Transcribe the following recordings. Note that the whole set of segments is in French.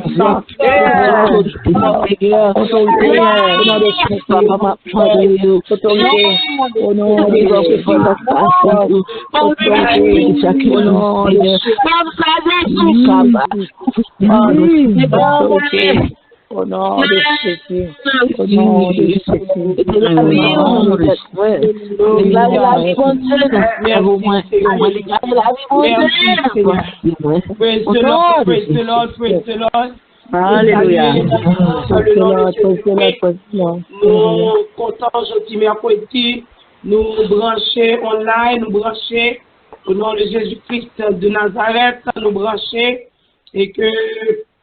puissant. Au nom de Jésus, au nom de Jésus, Praise the Lord. Alléluia. Nous comptons aujourd'hui mercredi, nous brancher online, nous brancher au nom de Jésus-Christ de Nazareth, nous brancher et que,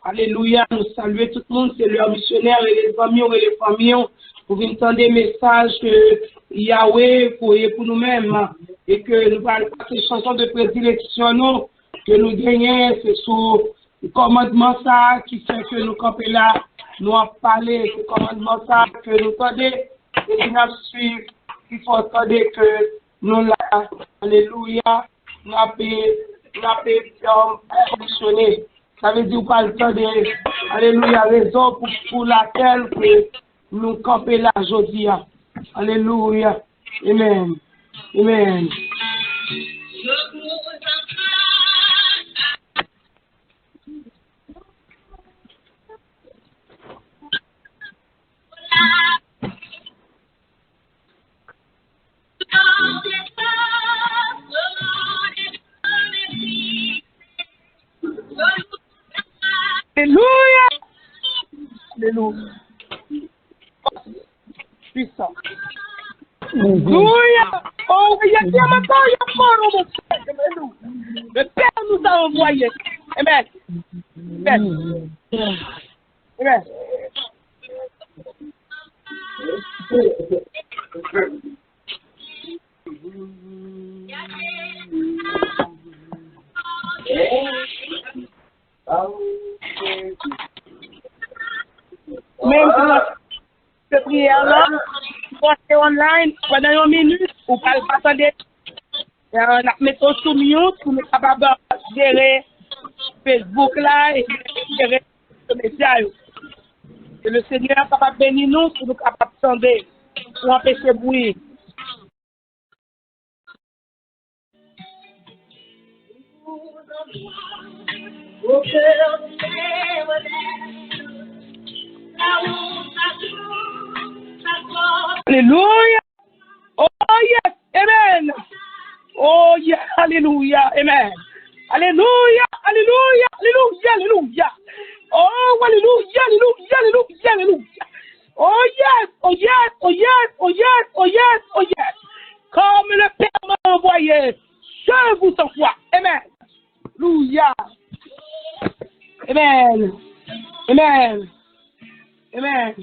alléluia, nous saluer tout le monde, c'est leurs missionnaires et les amis et les familles pour venir entendre des messages que Yahweh pour nous-mêmes et que nous allons passer des chansons de prédilection nous, que nous gagnons, c'est sous le commandement ça qui fait que nous campons là, nous avons parlé, ce commandement ça que nous attendons et nous suivons, il faut attendre que nous là, alléluia, nous avons fonctionné. Ça veut dire pas le temps de, alléluia, raison pour laquelle que nous campons là aujourd'hui. Alléluia. Amen. Amen. Alléluia. Alléluia. Puissant. Alléluia. Oh, il y a maintenant, il y a mort au monde. Le Père nous a envoyé. Amen. Amen. Amen. Même cette prière-là, c'est online, pendant une minute, ou pas le passer. On met sous mute pour être capable de gérer Facebook là et gérer les médias. Que le Seigneur est capable de bénir nous pour nous capables de sonder, pour empêcher le bruit. Au cœur du Alléluia. Oh yes. Amen. Oh yes. Alléluia. Amen. Alléluia. Alléluia. Alléluia. Alléluia. Oh alléluia. Alléluia. Alléluia. Alléluia. Oh yes. Oh yes. Oh yes. Oh yes. Oh yes. Oh yes. Comme le Père m'a envoyé, je vous envoie. Amen. Alléluia. Amen. Amen. Amen.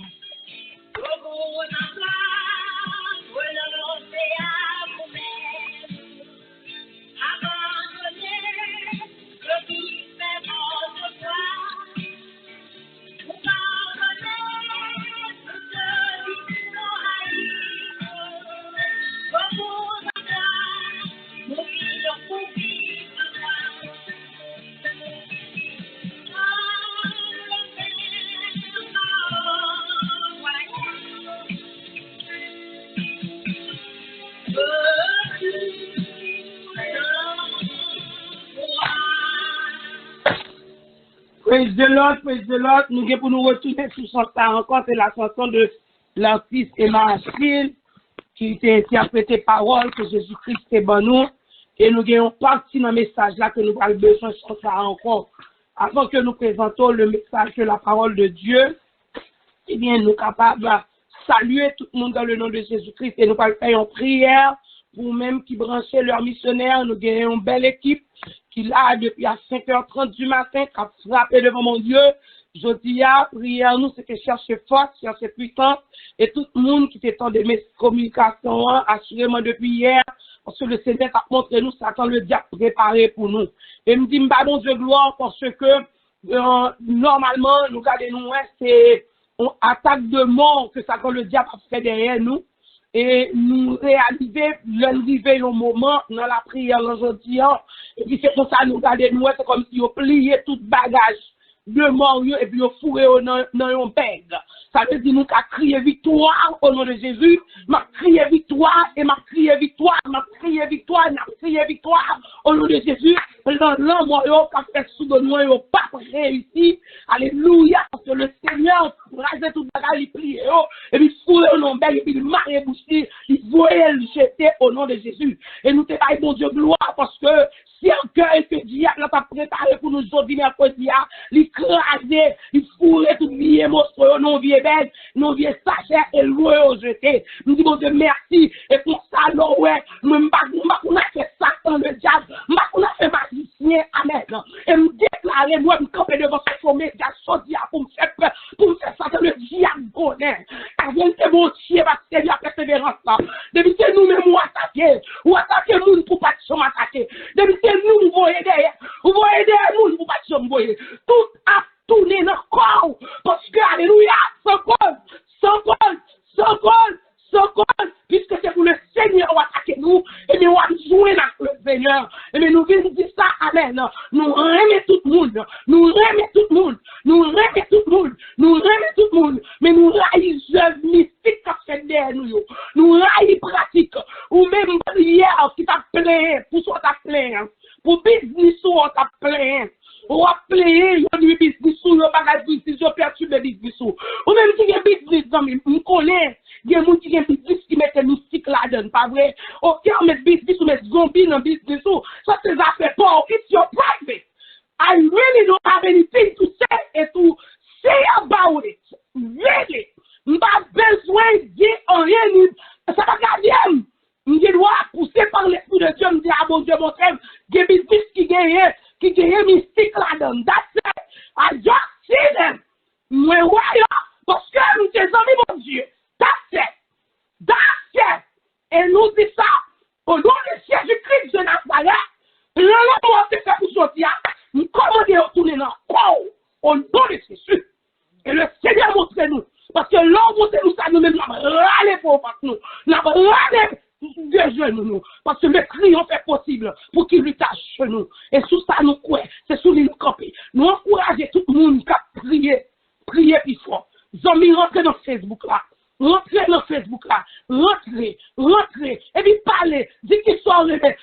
Praise the Lord. Nous allons pour nous retourner sur son temps encore. C'est la chanson de l'artiste Emma Achille qui était interprétée parole que Jésus-Christ est bon nous. Et nous avons parti dans le message là que nous avons besoin de ça encore. Avant que nous présentons le message de la parole de Dieu, eh bien, nous sommes capables de saluer tout le monde dans le nom de Jésus-Christ et nous allons faire une prière pour même qui branchaient leurs missionnaires. Nous avons une belle équipe qui là depuis à 5h30 du matin, qui a frappé devant mon Dieu. Je dis, prière nous, c'est que chercher force, chercher puissance, et tout le monde qui était en de mes communications, assurément depuis hier, parce que le Seigneur a montré nous, Satan le diable préparé pour nous. Et me dit, bon Dieu gloire, parce que normalement, nous regardons, c'est une attaque de mort que Satan le diable a fait derrière nous. Et nous réaliser l'arrivée au moment dans la prière aujourd'hui. Et puis c'est pour ça nous regardons, c'est comme si on pliait tout bagage. de mort et puis yo fourré dans un bag. Ça veut dire nous qu'à crier victoire au nom de Jésus, m'a crié victoire et m'a crié victoire, m'a crié victoire, m'a crié victoire au nom de Jésus. L'homme qui a fait sous de nous, il n'a pas réussi. Alléluia, parce que le Seigneur rasait tout le bagage, il pliait, et puis fourré au nom de et puis il marrait bouché, il voyait le jeter au nom de Jésus. Et nous te baillons, bon Dieu, gloire, parce que si un cœur que diable n'a pas préparé pour nous aujourd'hui, mercredi, il crasait, il fourrait tout bien monstre, non vieux bête, non vieux sachet, et loué au jeté. Nous disons Dieu merci, et pour ça, alors, ouais, nous on a fait Satan, le diable, on a fait magicien, amen. Et me déclarer, moi, me camper devant ce sommet, pour me faire peur, pour me faire Satan, le diable, connaît. Avant que mon Dieu va se servir à persévérance, depuis que nous-mêmes, ou attaquer, nous, pour pas de attaquer. Depuis que nous voyons derrière, vous voyez derrière nous, vous pas de voyez. Tout a tourné dans le corps, parce que, alléluia, sans cause, puisque c'est pour le Seigneur qui attaque nous, et bien on va jouer dans le Seigneur, et bien nous venons dire ça, amen. Nous remettons tout le monde, mais nous raillons mystique qui fait derrière nous, nous raillons pratique, ou même prière qui t'a plein, pour soi t'a plein, pour business ou t'a plein. Ou a player, yon du business ou yon bagage business, yon perturbe business ou. Ou même si yon business, on connaît, yon moun qui yon business qui mette mystique là-dedans, pas vrai? Ok, on met business ou met zombie dans business ou. Ça c'est affaire pour, it's your private. I really don't have anything to say and to say about it. Really. M'pas besoin de dire rien, ça va garder. Je dois pousser par l'esprit de Dieu, me dire, ah bon Dieu, mon frère, il y a des business qui gagnent mystique là-dedans. That's it. I just see them. Moi, ouais, parce que nous sommes amis, mon Dieu. That's it. Et nous disons ça, au nom de Jésus-Christ de Nazareth, l'homme qui fait pour sortir, nous commandons de retourner dans le corps, au nom de Jésus. Et le Seigneur montre-nous, parce que l'homme montre-nous ça, nous-mêmes, nous avons râlé pour nous. Nous avons râlé de genoux, parce que le crayon fait possible pour qu'il lui tâche nous. Et sous ça, nous croyons, c'est sous nous camper. Nous encourageons tout le monde qui a prié plus fort. Zombie, rentrez dans Facebook là. Rentrez, et puis parlez, dis qu'ils sont arrivés,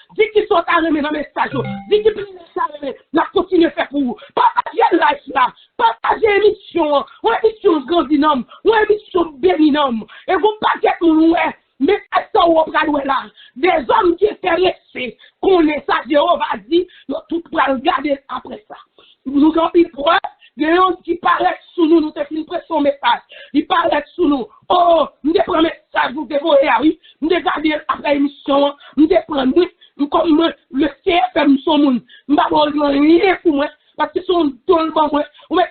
dans mes messages, dis qu'ils sont arrivés, la continue à faire pour vous. Partagez live là, partagez l'émission, ou émission grandinum, ou émission béninum, et vous partagez pour nous, mais ça ou là, des hommes qui étaient restés, qu'on est ça, Jéhovah dit, nous tout pour regarder après ça. Nous avons une preuve. Des gens qui paraissent sous nous, nous te fait une pression message. Ils paraissent sous nous. Oh, nous te prenons message, nous te voyons, oui. Nous te gardons après l'émission, nous te prenons, nous comme le CFM, son monde. Nous ne rien pour moi, parce que son don pour moi. On me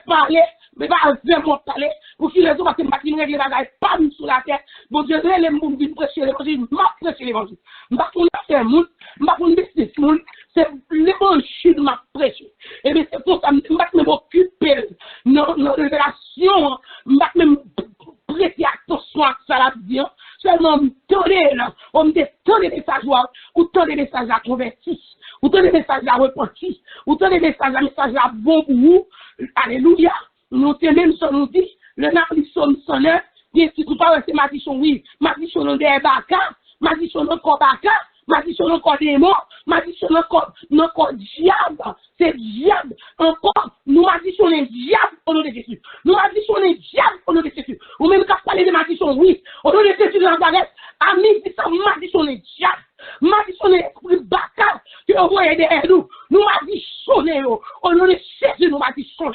parler, mais pas vraiment parler. Pour qu'il les autres, parce que je ne règle pas, pas sous la tête. Bon Dieu, les gens qui prêcher l'évangile, je prêche l'évangile. Je ne vais pas faire monde, je ne vais pas business monde. C'est l'évangile m'a prêché. Et bien c'est pour ça que je vais m'occuper de nos révélations, je vais même prêter attention à ça là bien. Seulement me donner là, on me donne des messages ou donne des messages à convertir, ou donne des messages à repentir, ou donne des messages à bon pour vous. Alléluia. Nous tenons sur nous dit, le nom du son sonneur, bien si tout pas c'est Madichon, oui, Madichon dans des bacas, Madichon dans corps bacas. Madichon encore des morts, Madichon encore diable, c'est diable encore, nous Madichon les diables au nom de Jésus, nous Madichon les diables au nom de Jésus, ou même quand parler de Madichon, oui, au nom de Jésus de Nazareth, amis, c'est ça, Madichon les diables, Madichon les esprits bâtards, que vous voyez derrière nous Madichon au nom de Jésus, nous Madichon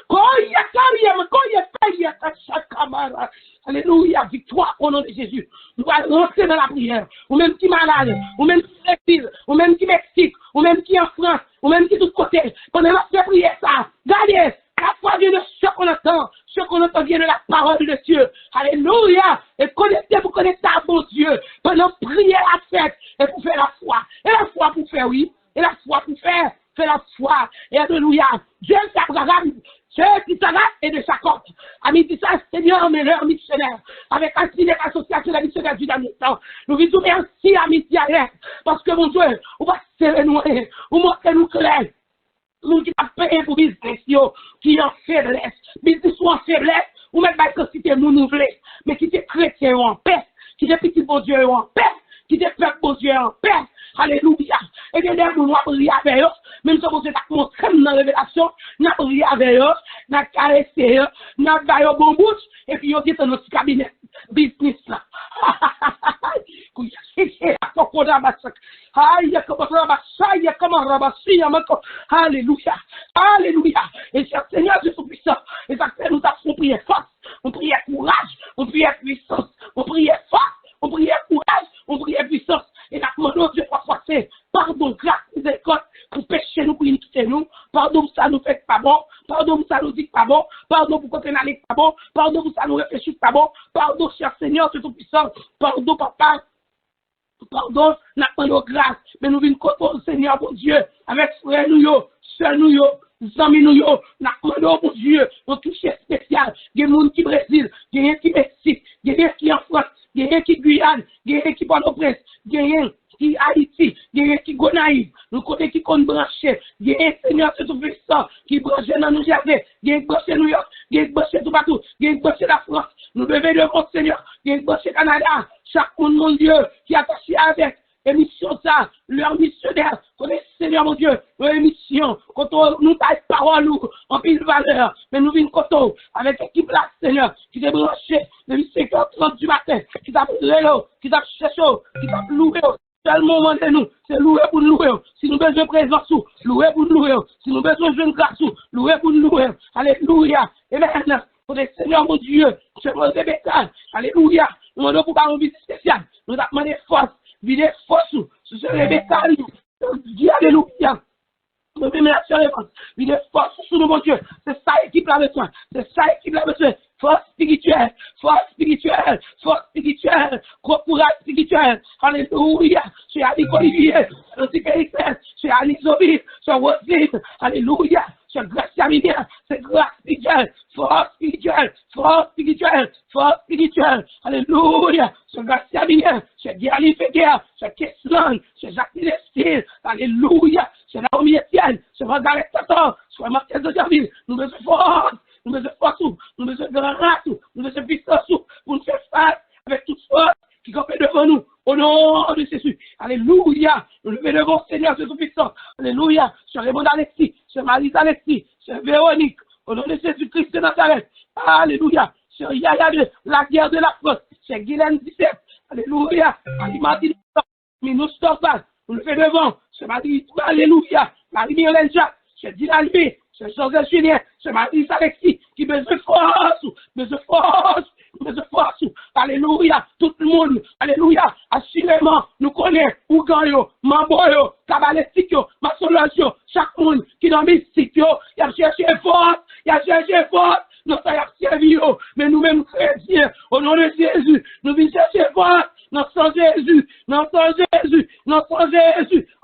quand il y a carrière, quand il y a failli, chaque camarade. Alléluia, victoire au nom de Jésus. Nous allons rentrer dans la prière. Ou même qui est malade, ou même qui est Brésil, ou même qui est Mexique, ou même qui est en France, ou même qui est de tous côtés. Pendant la prière, ça, regardez, la foi vient de ce qu'on entend vient de la parole de Dieu. Alléluia. Et connectez, vous connectez à bon Dieu. Pendant prière la fête, et pour faire la foi. Et la foi pour faire, oui. Et la foi pour faire la foi. Et alléluia. Dieu s'abraham. Qui s'arrête et de Jacob. Amis, dit ça, Seigneur, mais leur missionnaire, avec l'association des missionnaires du dernier temps. Nous vous merci, amis, parce que mon Dieu, on va serrer nous, on montre nous clair. Moun qui t'a payé pour business, yo, qui en faiblesse. Business ou en faiblesse, ou même pas quantité moun ou vle. Mais qui te chrétien ou en paix, qui te petit bon Dieu ou en paix, qui te peuple bon Dieu en paix. Alléluia. Et que des moun ou prier avec eux, même si bon Dieu t'a montré dans la révélation, n'a prié avec eux, n'a caressé eux, n'a baillé au bon bout, et puis yo dit dans notre cabinet business là. Alléluia. Alléluia. Et cher Seigneur Dieu Tout-Puissant, et ça fait nous avons prié force, on priait courage, on priait puissance, on priait force, on priait courage, on priait puissance. Et la demandons Dieu parfois c'est pardon, grâce, miséricorde, pour pécher nous, pour iniquiter nous, pardon pour ça nous fait pas bon, pardon pour ça nous dit pas bon, pardon pour qu'on n'allait pas bon, pardon pour ça nous réfléchit pas bon, pardon cher Seigneur Dieu Tout-Puissant, pardon papa. Pardon, n'a pas de grâce, mais nous venons contre le Seigneur, mon Dieu, avec frère nous, soeur nous, amis nous, n'a pas de mon Dieu, on touche spécial, il y a des gens qui Brésil, il y a des gens qui Mexique, il y a des gens qui en France, il y a des gens qui Guyane, il y a des gens qui Port-au-Prince, il y a des gens qui Haïti, il y a des gens qui Gonaïve, nous connaissons qui compte branché, il y a un Seigneur Tout-Puissant qui branche dans New Jersey, il y a un branché New York, il y a un branché tout partout, il y a un branché la France, nous devons devant le Seigneur, il y a un branché Canada. Chaque monde, mon Dieu, qui est attaché avec émission ça, leur missionnaire, connaît Seigneur, mon Dieu, leur émission, quand nous taille parole, en pile valeur, mais nous venons contre avec l'équipe là, Seigneur, qui est branché depuis 5h30 du matin, qui t'a rélo, qui t'a cherché, qui t'a loué, seul moment de nous, c'est louer pour nous louer, si nous besoin de présence, louer pour nous louer, si nous besoin de grâce, louer pour nous louer, alléluia, et maintenant, pour le Seigneur, mon Dieu, je me répète, alléluia. Nous demandons pour faire une visite spéciale. Nous avons demandé force, vider force sur ce Rebecca. Dis alléluia. Nous devons mettre sur les forces. Vider force sur nous, mon Dieu. C'est ça l'équipe là besoin. C'est ça l'équipe là besoin. Force spirituelle, force spirituelle, force spirituelle, courage spirituel. Alléluia. C'est Annick Olivier, c'est Périclès, c'est Annick Zobi, c'est Roselyne. Alléluia. C'est Gracia Minière, c'est grâce spirituelle, force spirituelle, force spirituelle, force spirituelle. Alléluia. C'est Gracia Minière, c'est Diali Feguer, c'est Kesslan, c'est Jacques Milestine. Alléluia. C'est Naomi Etienne, c'est Margaret Tator, c'est Martin de Derville. Nous besoin de force, nous besoin de force, nous besoin de grâce, nous besoin de puissance pour nous faire face avec toute force qui campait devant nous. Au nom de Jésus. Alléluia. Nous levons devant Seigneur Jésus puissant. Alléluia. Sur Raymond Alexis, sur Marie Alexis, sur Véronique. Au nom de Jésus-Christ de Nazareth. Alléluia. Sur Yaya de la guerre de la France. Sur Guylaine 17. Alléluia. Marie-Martine Minous Torval. Nous levons devant. Sur Marie. Alléluia. Marie-Myrlène Jacques. Sur Dylan B. Sur Joseph Julien. Sur Marie Alexis. Qui besoin de force. Besoin de force. De force, alléluia, tout le monde, alléluia, assurément, nous connaissons, Ouganyo, Mamboyo, Kabalestikyo, Masologyo, chaque monde qui dans Mystikyo, il a cherché force, nous avons servi, mais nous-mêmes chrétiens, au nom de Jésus, nous venons chercher force, nous sommes Jésus, on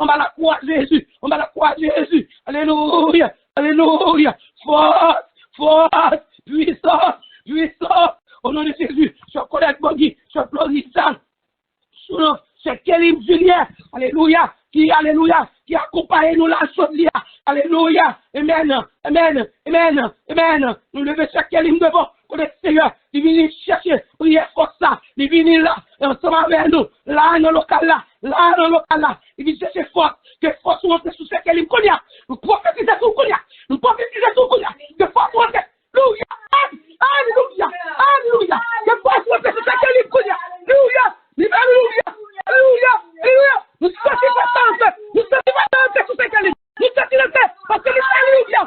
va la croix Jésus, alléluia, alléluia, force, puissance, au nom de Jésus, sur Colette Bogui, sur Florissant, sur Kélim Julien, alléluia, qui accompagne nous la chaudière, alléluia, amen, nous levons sur Kélim devant, pour le Seigneur, il vient chercher, prier pour ça, il vient là, ensemble avec nous, là, dans le local là, il vient chercher force, que force monte sur ce Kélim Konya, nous prophétisons sur Konya, que force monte, alléluia. Alléluia. Alléluia. Que force monte sur ce Kélim Konya, alléluia. Alléluia. Nous sommes sur ce Kélim. Nous sommes le fait, parce que alléluia.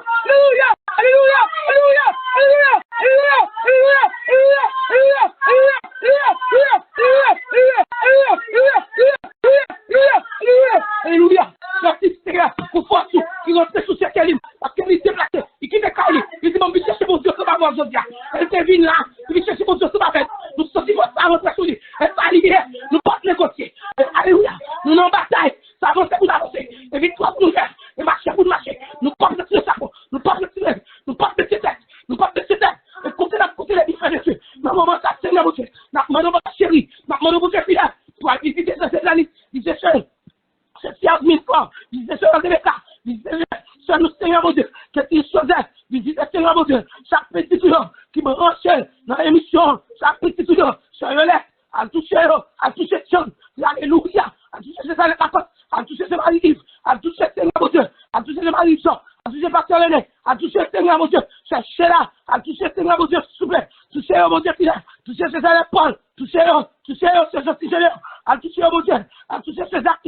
Alléluia. Sorti Seigneur, pour force qui rentre sous ce Kélim, parce qu'il est déplacé, il quitte Kaili, il dit, mon but, chercher mon Dieu, c'est pas moi aujourd'hui. Elle te vient là, il chercher mon Dieu, c'est pas fait. Nous sortis votre ça rentre sous lui. Elle va libérer, nous pas négocier. Alléluia. Nous en bataille, ça avance pour avancer. Et victoire pour nous faire, et marcher pour nous marcher. Nous pas de tirer chapeau, nous pas de tirer, nous pas de tirer tête, nous pas de tirer tête. Et côté les différents Dieu. Maman, ça, Seigneur, mon Dieu. Maman, ma chérie, maman, mon Dieu, fidèle, pour aller visiter cette année, disait c'est 15 000 francs, disait c'est Rebecca, disait c'est nous, Seigneur, mon Dieu. Dieu, chaque petit tout qui me range dans l'émission, chaque petit tout, je relève, à toucher John, alléluia, à toucher ses années à toucher ses maris, à toucher Seigneur mon Dieu, à toucher ses maris, à toucher Pasteur René, à toucher Seigneur mon Dieu, cherchez là, à toucher Seigneur mon Dieu, s'il vous plaît, toucher mon Dieu, toucher ses années Paul, toucher ses gentils généraux, à toucher mon Dieu, à toucher ses actes,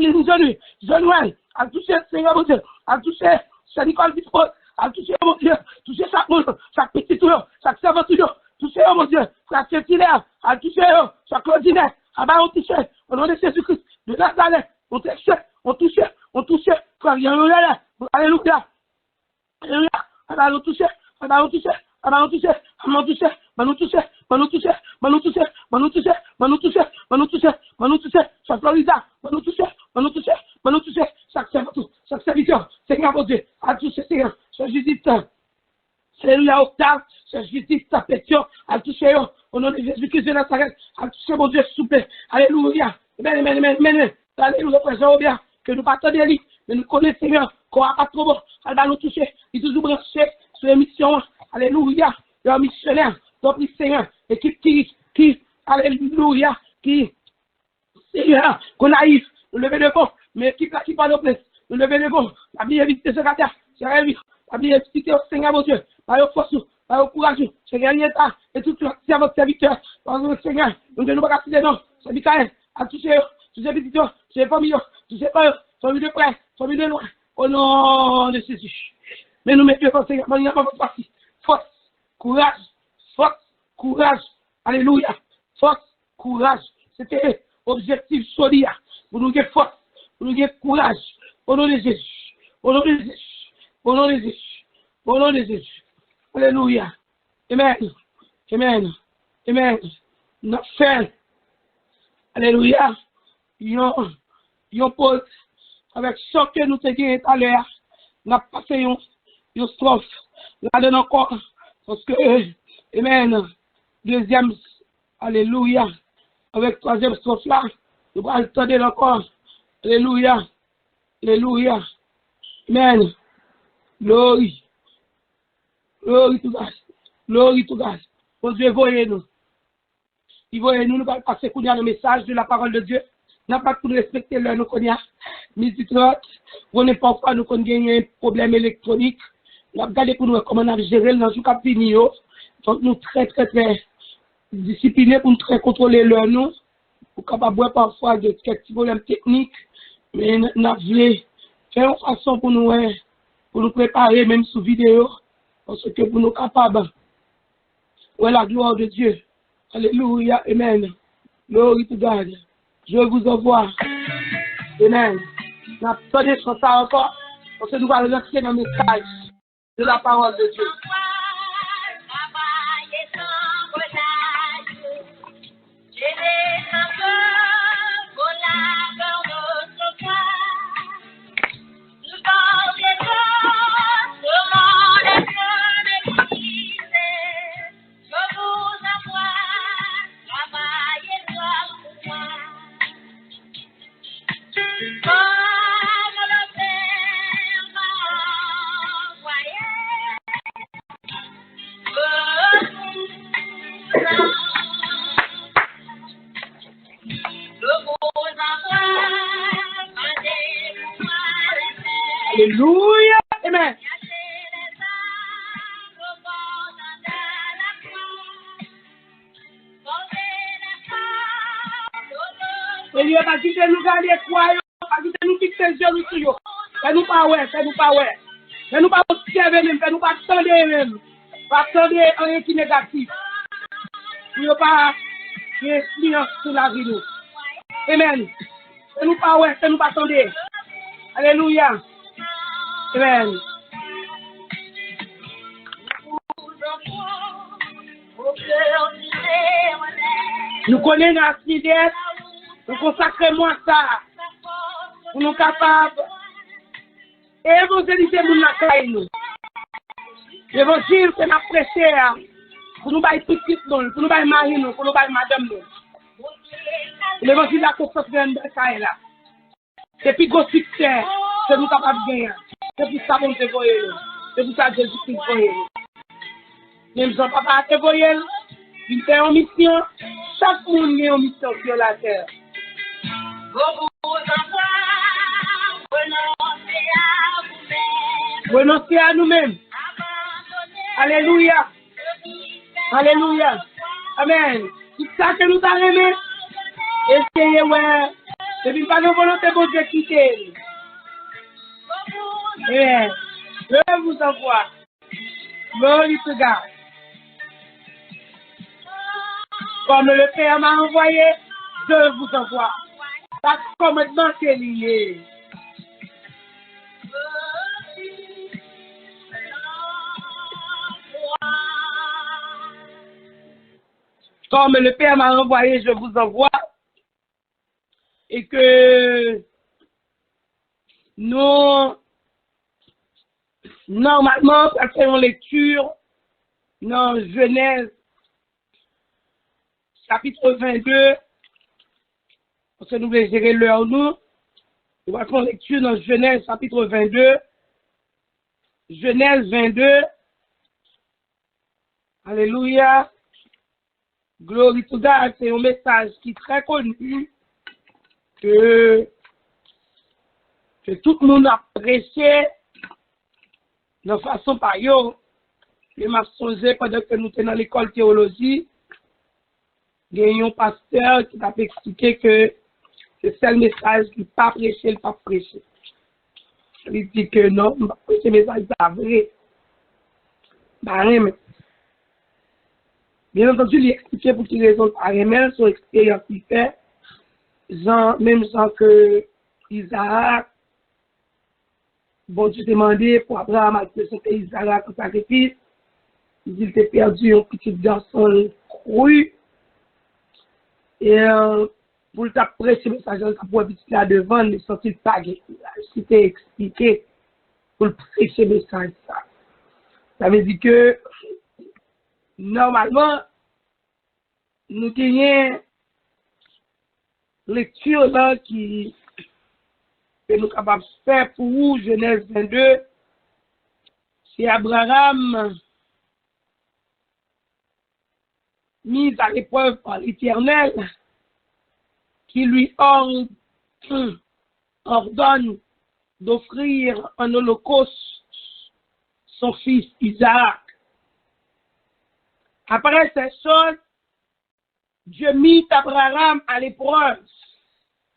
Jean-Noël, à toucher Seigneur mon Dieu, à toucher Saint-Nicole Dispose, à toucher mon Dieu, toucher chaque monde, chaque petit tour, chaque servant tour, toucher mon Dieu, chaque titulaire, à toucher chaque ordinaire, à bas on touche, au nom de Jésus-Christ, de Nazareth, on touche, quand il y a un là, alléluia, alléluia, on touche, on touche, chaque Florida, chaque serviteur, Seigneur mon Dieu, à toucher Seigneur, chaque Judith, Alléluia, Octave, chaque Judith, ta pétition, à toucher au nom de Jésus-Christ de Nazareth, à toucher mon Dieu, s'il vous plaît, alléluia, amen, alléluia, présent bien, que nous partons de lui, mais nous connaissons Seigneur, qu'on n'a pas trop bon, elle va nous toucher, il est toujours branché sur l'émission, alléluia, le missionnaire, donc Seigneur, équipe qui, alléluia, qui, Seigneur, qu'on arrive, nous lever de bon, mais qui là qui parle au place, nous lever de bon, la vie est visitée ce matin, c'est réuni, la vie est visitée au Seigneur mon Dieu, par le force, par le courage, c'est gagné l'état, et tout votre serviteur, par le Seigneur, nous ne nous pas casser non, c'est Michael, à toucher visiteurs, c'est famille, toucher pas, famille de près, famille de loin, au nom de Jésus. Mais nous mettons au Seigneur, il n'y a pas votre partie, force, courage, alléluia, force, courage, c'était objectif solide, pour nous gagner force, pour nous gagner courage, au nom de Jésus, au nom de Jésus, au nom de Jésus, au nom de Jésus, alléluia, amen, notre frère, alléluia, yon pose, avec ce que nous te gagné tout à l'heure, nous avons passé une strophe, là-dedans encore, parce que, amen, deuxième, alléluia, avec troisième strophe là, nous allons attendre encore, alléluia, amen, glory to God, bon Dieu, voyez-nous. Il nous allons passer le message de la parole de Dieu. Nous n'avons pas tout respecter l'heure, nous connaissons. Midi 30, on n'est pas nous connaissons un problème électronique. Nous avons regardé pour nous comment on a géré dans le cap fini. Donc nous très disciplinés pour nous très contrôler l'heure nous. Pour capable parfois de quelques problèmes techniques. Mais nous avons faire une façon pour nous préparer même sous vidéo. Parce que pour nous capables. Ouais, la gloire de Dieu. Alléluia, amen. Glory to God. Je vous envoie. Amen. Nous attendons sur ça encore, parce que nous allons rentrer dans le message de la parole de Dieu. Alléluia. Amen. Seigneur, pas quitter nous garder quoi, pas quitter nous fixer les yeux sur eux. Fais-nous pas ouais. Fais-nous pas observer même, fais-nous pas attendre même. Pas attendre rien qui est négatif. Nous pas influence sur la vie nous. Amen. Fais-nous pas ouais, fais-nous pas attendre. Alléluia. Amen. Nous connaissons la fidèle, nous consacrons à ça, pour nous capables évangéliser nous. L'évangile, c'est la prêcher, pour nous bailler petit, pour nous bailler mari, pour nous bailler madame. L'évangile, la consacration de ça là. C'est plus gros succès que nous sommes capables de gagner. C'est pour ça qu'on te voit. C'est pour ça que Jésus-Christ voit. Même son papa te voyait, il fait en mission. Chaque monde est en mission sur la terre. Renoncer à nous-mêmes. Alléluia. Alléluia. Amen. C'est ça que nous avons aimé. Essayez, ouais. C'est une pas de volonté pour Dieu quitter. Amen. Je vous envoie. Glory to God. Comme le Père m'a envoyé, je vous envoie. Parce que commandement c'est lié. Comme le Père m'a envoyé, je vous envoie. Et que nous, normalement, après une lecture dans Genèse, chapitre 22, parce que nous voulons gérer l'heure, nous allons faire une lecture dans Genèse, chapitre 22, Genèse 22, alléluia, glory to God, c'est un message qui est très connu, que tout le monde apprécie de façon par yo. Je m'a songé pendant que nous étions dans l'école de théologie, il y a un pasteur qui t'a expliqué que c'est le seul message qui n'est pas prêché, il pas prêché. Il dit que non, ce message n'est pas vrai. Bah, mais bien entendu, il expliqué pour quelle raison par même son expérience qu'il fait. Même sans que Isaac, bon Dieu demandé pour Abraham à présenter Isaac en sacrifice, il était perdu un petit garçon cru, et pour le taper ce message, pour petit là devant, il sortit pas, c'était expliqué pour le prêcher le message. Ça veut dire que normalement, nous gagnons lecture là qui que nous capables de faire pour vous, Genèse 22, c'est Abraham mis à l'épreuve par l'Éternel qui lui ordonne d'offrir en holocauste son fils Isaac. Après ces choses, Dieu mit Abraham à l'épreuve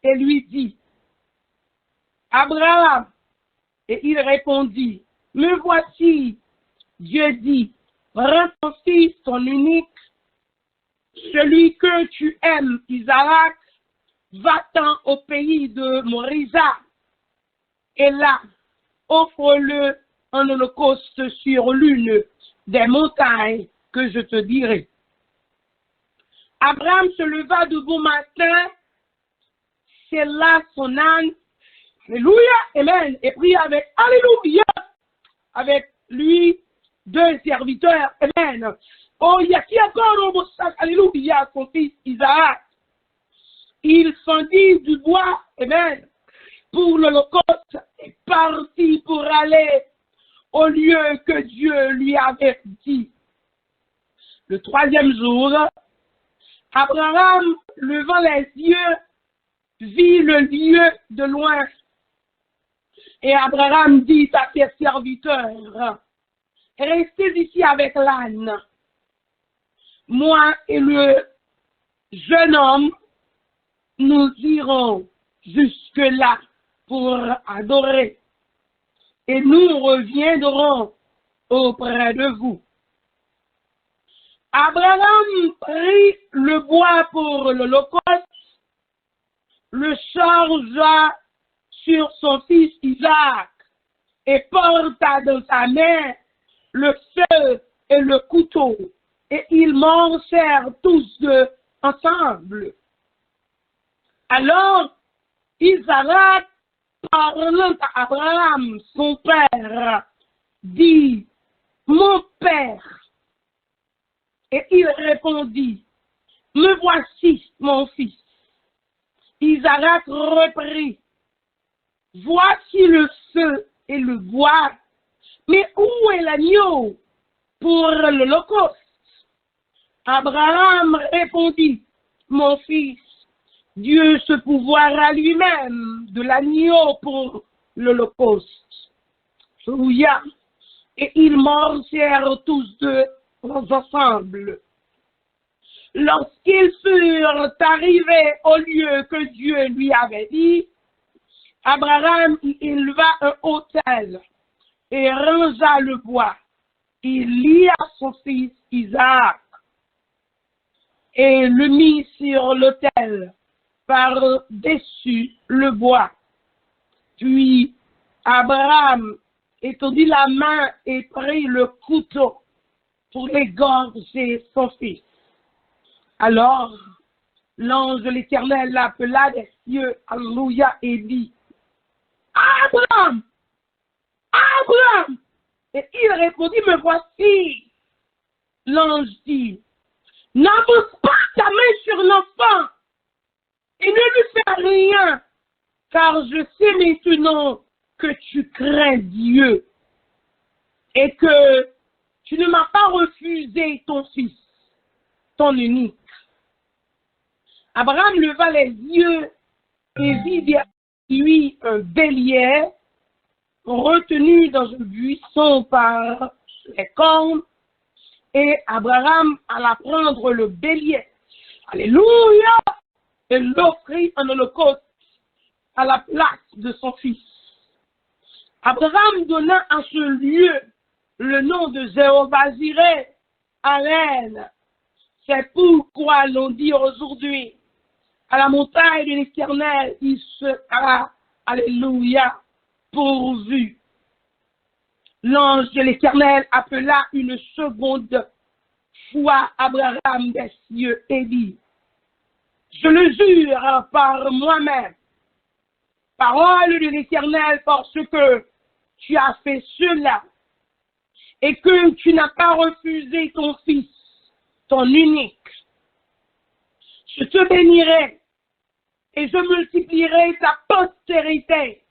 et lui dit, Abraham, et il répondit, me voici, Dieu dit, rends ton fils, ton unique, celui que tu aimes, Isaac, va-t'en au pays de Morisa, et là, offre-le en holocauste sur l'une des montagnes que je te dirai. Abraham se leva de bon matin, c'est là son âne, alléluia, amen, et prit avec, alléluia, avec lui deux serviteurs, amen. Oh, il y a qui encore au message, alléluia, son fils Isaac. Il fendit du bois, amen, pour l'holocauste, et partit pour aller au lieu que Dieu lui avait dit. Le troisième jour, Abraham, levant les yeux, vit le lieu de loin. Et Abraham dit à ses serviteurs, restez ici avec l'âne. Moi et le jeune homme, nous irons jusque-là pour adorer. Et nous reviendrons auprès de vous. Abraham prit le bois pour l'holocauste, le chargea sur son fils Isaac et porta dans sa main le feu et le couteau, et ils mangèrent tous deux ensemble. Alors Isaac, parlant à Abraham, son père, dit, mon père. Et il répondit, me voici, mon fils. Isaac reprit, voici le feu et le bois, mais où est l'agneau pour l'Holocauste. Abraham répondit, mon fils, Dieu se pourvoira lui-même de l'agneau pour l'Holocauste. Alléluia. Et ils marchèrent tous deux ensemble. Lorsqu'ils furent arrivés au lieu que Dieu lui avait dit, Abraham y éleva un autel et rangea le bois. Il lia son fils Isaac et le mit sur l'autel par-dessus le bois. Puis Abraham étendit la main et prit le couteau pour égorger son fils. Alors, l'ange de l'Éternel l'appela des cieux, alléluia, et dit, Abraham, Abraham! Et il répondit, me voici. L'ange dit, n'avance pas ta main sur l'enfant et ne lui fais rien, car je sais maintenant que tu crains Dieu et que tu ne m'as pas refusé ton fils, ton unique. Abraham leva les yeux et vit derrière lui un bélier retenu dans un buisson par les cornes, et Abraham alla prendre le bélier. Alléluia! Et l'offrit en holocauste à la place de son fils. Abraham donna à ce lieu le nom de Jéhovah-Jireh, Amen. C'est pourquoi l'on dit aujourd'hui, à la montagne de l'Éternel, il sera, alléluia, pourvu. L'ange de l'Éternel appela une seconde fois Abraham des cieux et dit, je le jure par moi-même, parole de l'Éternel, parce que tu as fait cela et que tu n'as pas refusé ton fils, ton unique. Je te bénirai et je multiplierai ta postérité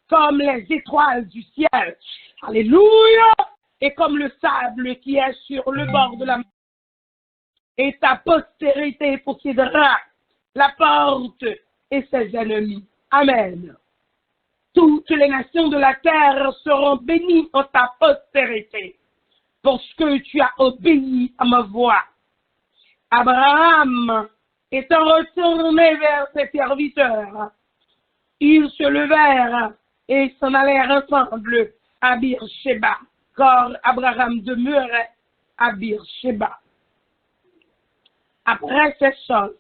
comme les étoiles du ciel. Alléluia! Et comme le sable qui est sur le bord de la mer. Et ta postérité possédera la porte et ses ennemis. Amen. Toutes les nations de la terre seront bénies en ta postérité, parce que tu as obéi à ma voix. Abraham étant retourné vers ses serviteurs, ils se levèrent et s'en allèrent ensemble à Beersheba, car Abraham demeurait à Beersheba. Après ces choses,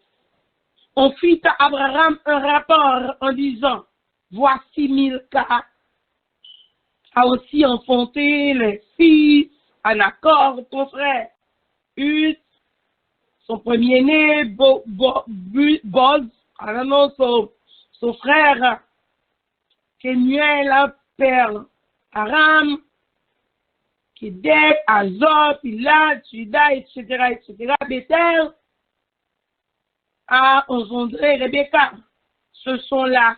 on fit à Abraham un rapport en disant, voici Milca a aussi enfanté les fils Anacor, ton frère, Uz, son premier-né, Boz, son frère, Kemuel, père Aram, Kedek, Azor, Pilat, Juda, etc., Bethel a engendré Rebecca. Ce sont là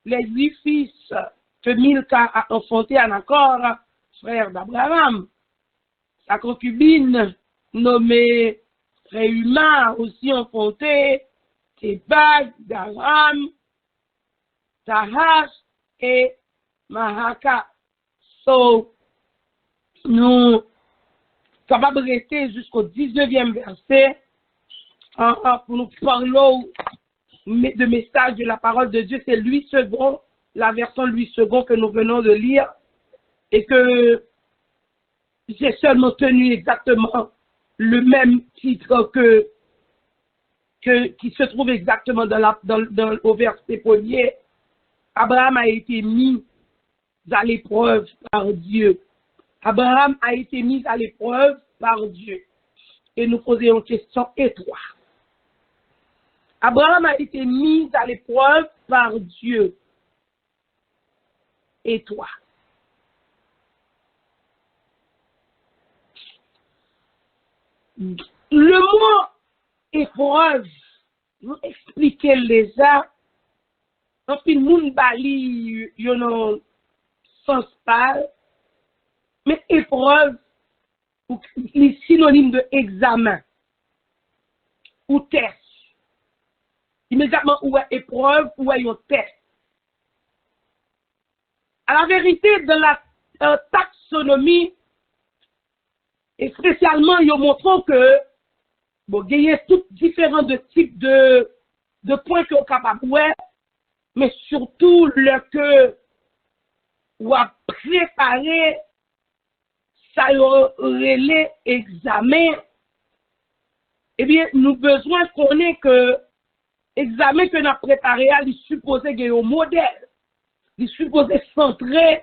les 8 fils que Milca a enfanté à Nacor, frère d'Abraham. Sa concubine nommée Réuma a aussi enfanté Tébag, Daram, Tahash et Mahaka. Nous sommes capables de rester jusqu'au 19e verset pour nous parler de message de la parole de Dieu. C'est Louis II, la version Louis II que nous venons de lire, et que j'ai seulement tenu exactement le même titre qui se trouve exactement au verset premier. Abraham a été mis à l'épreuve par Dieu. Abraham a été mis à l'épreuve par Dieu. Et nous posons une question, et toi? Abraham a été mis à l'épreuve par Dieu. Et toi? Le mot épreuve, nous expliquer déjà, en fin moun bali, yon sens pal, mais épreuve, les synonymes de examen ou test. Immédiatement, ou est épreuve, ou est un test. À la vérité, de la taxonomie, et spécialement, ils montrent que, bon, il y a tous différents types de points qu'on est capable de voir, mais surtout, le que, ou à préparer, ça relais examen, eh bien, nous besoin qu'on ait que examen que nous avons préparé, il supposé qu'il y ait un modèle, il supposé centrer,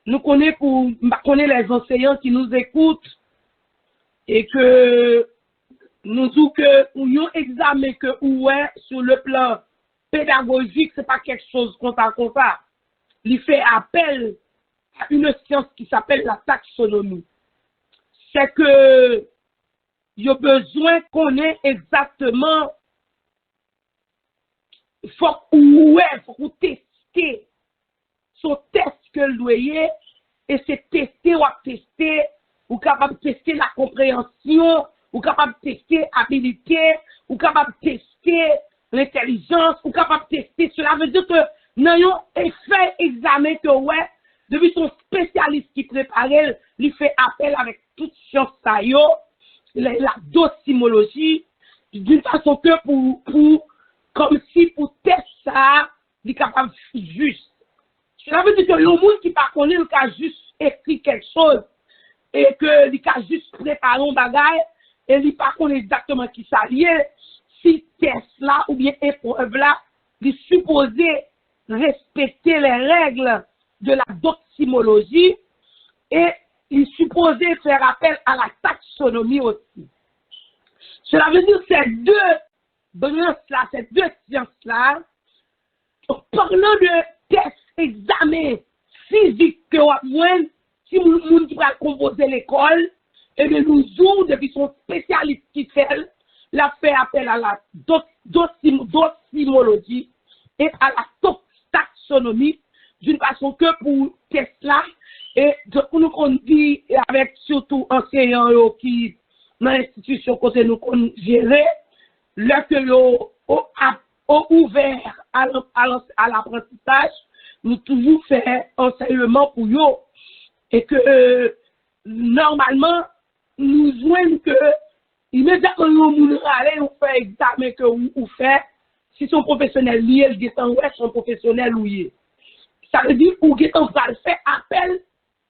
nous connaissons les enseignants qui nous écoutent, et que nous disons que nous avons examen que ouais, sur le plan pédagogique, ce n'est pas quelque chose comme ça. Il fait appel à une science qui s'appelle la taxonomie. C'est que il y a besoin qu'on ait exactement, faut tester son test que le loyer, et c'est tester ou capable de tester la compréhension, ou capable de tester l'habilité, ou capable de tester l'intelligence, ou capable de tester. Cela veut dire que nous avons fait examen que ouais, depuis son spécialiste qui préparait, il fait appel avec toute science la docimologie, d'une façon que comme si pour tester ça, il est capable de juste. Cela veut dire que le monde qui ne connaît pas, il a juste écrit quelque chose, et que il a juste préparé un bagage, et il ne connaît pas exactement qui ça lié, si test là, ou bien épreuve là, il est supposé respecter les règles de la docimologie, et il est supposé faire appel à la taxonomie aussi. Cela veut dire que ces deux branches-là, ces deux sciences-là, parlant de tests, examens physiques que vous avez, si vous voulez composer l'école, et de nous jouer depuis son spécialiste qui fait, la fait appel à la docimologie et à la taxonomie, d'une façon que pour Tesla, et pour nous qu'on dit avec surtout enseignants qui dans l'institution côté nous qu'on gérer, là que nous ouvert à l'apprentissage, nous toujours fait enseignement pour eux, et que normalement nous voyons que immédiatement nous allons on fait examen que ou fait si son professionnel lié le temps ouais son professionnel lié. Ça veut dire ou que on va faire appel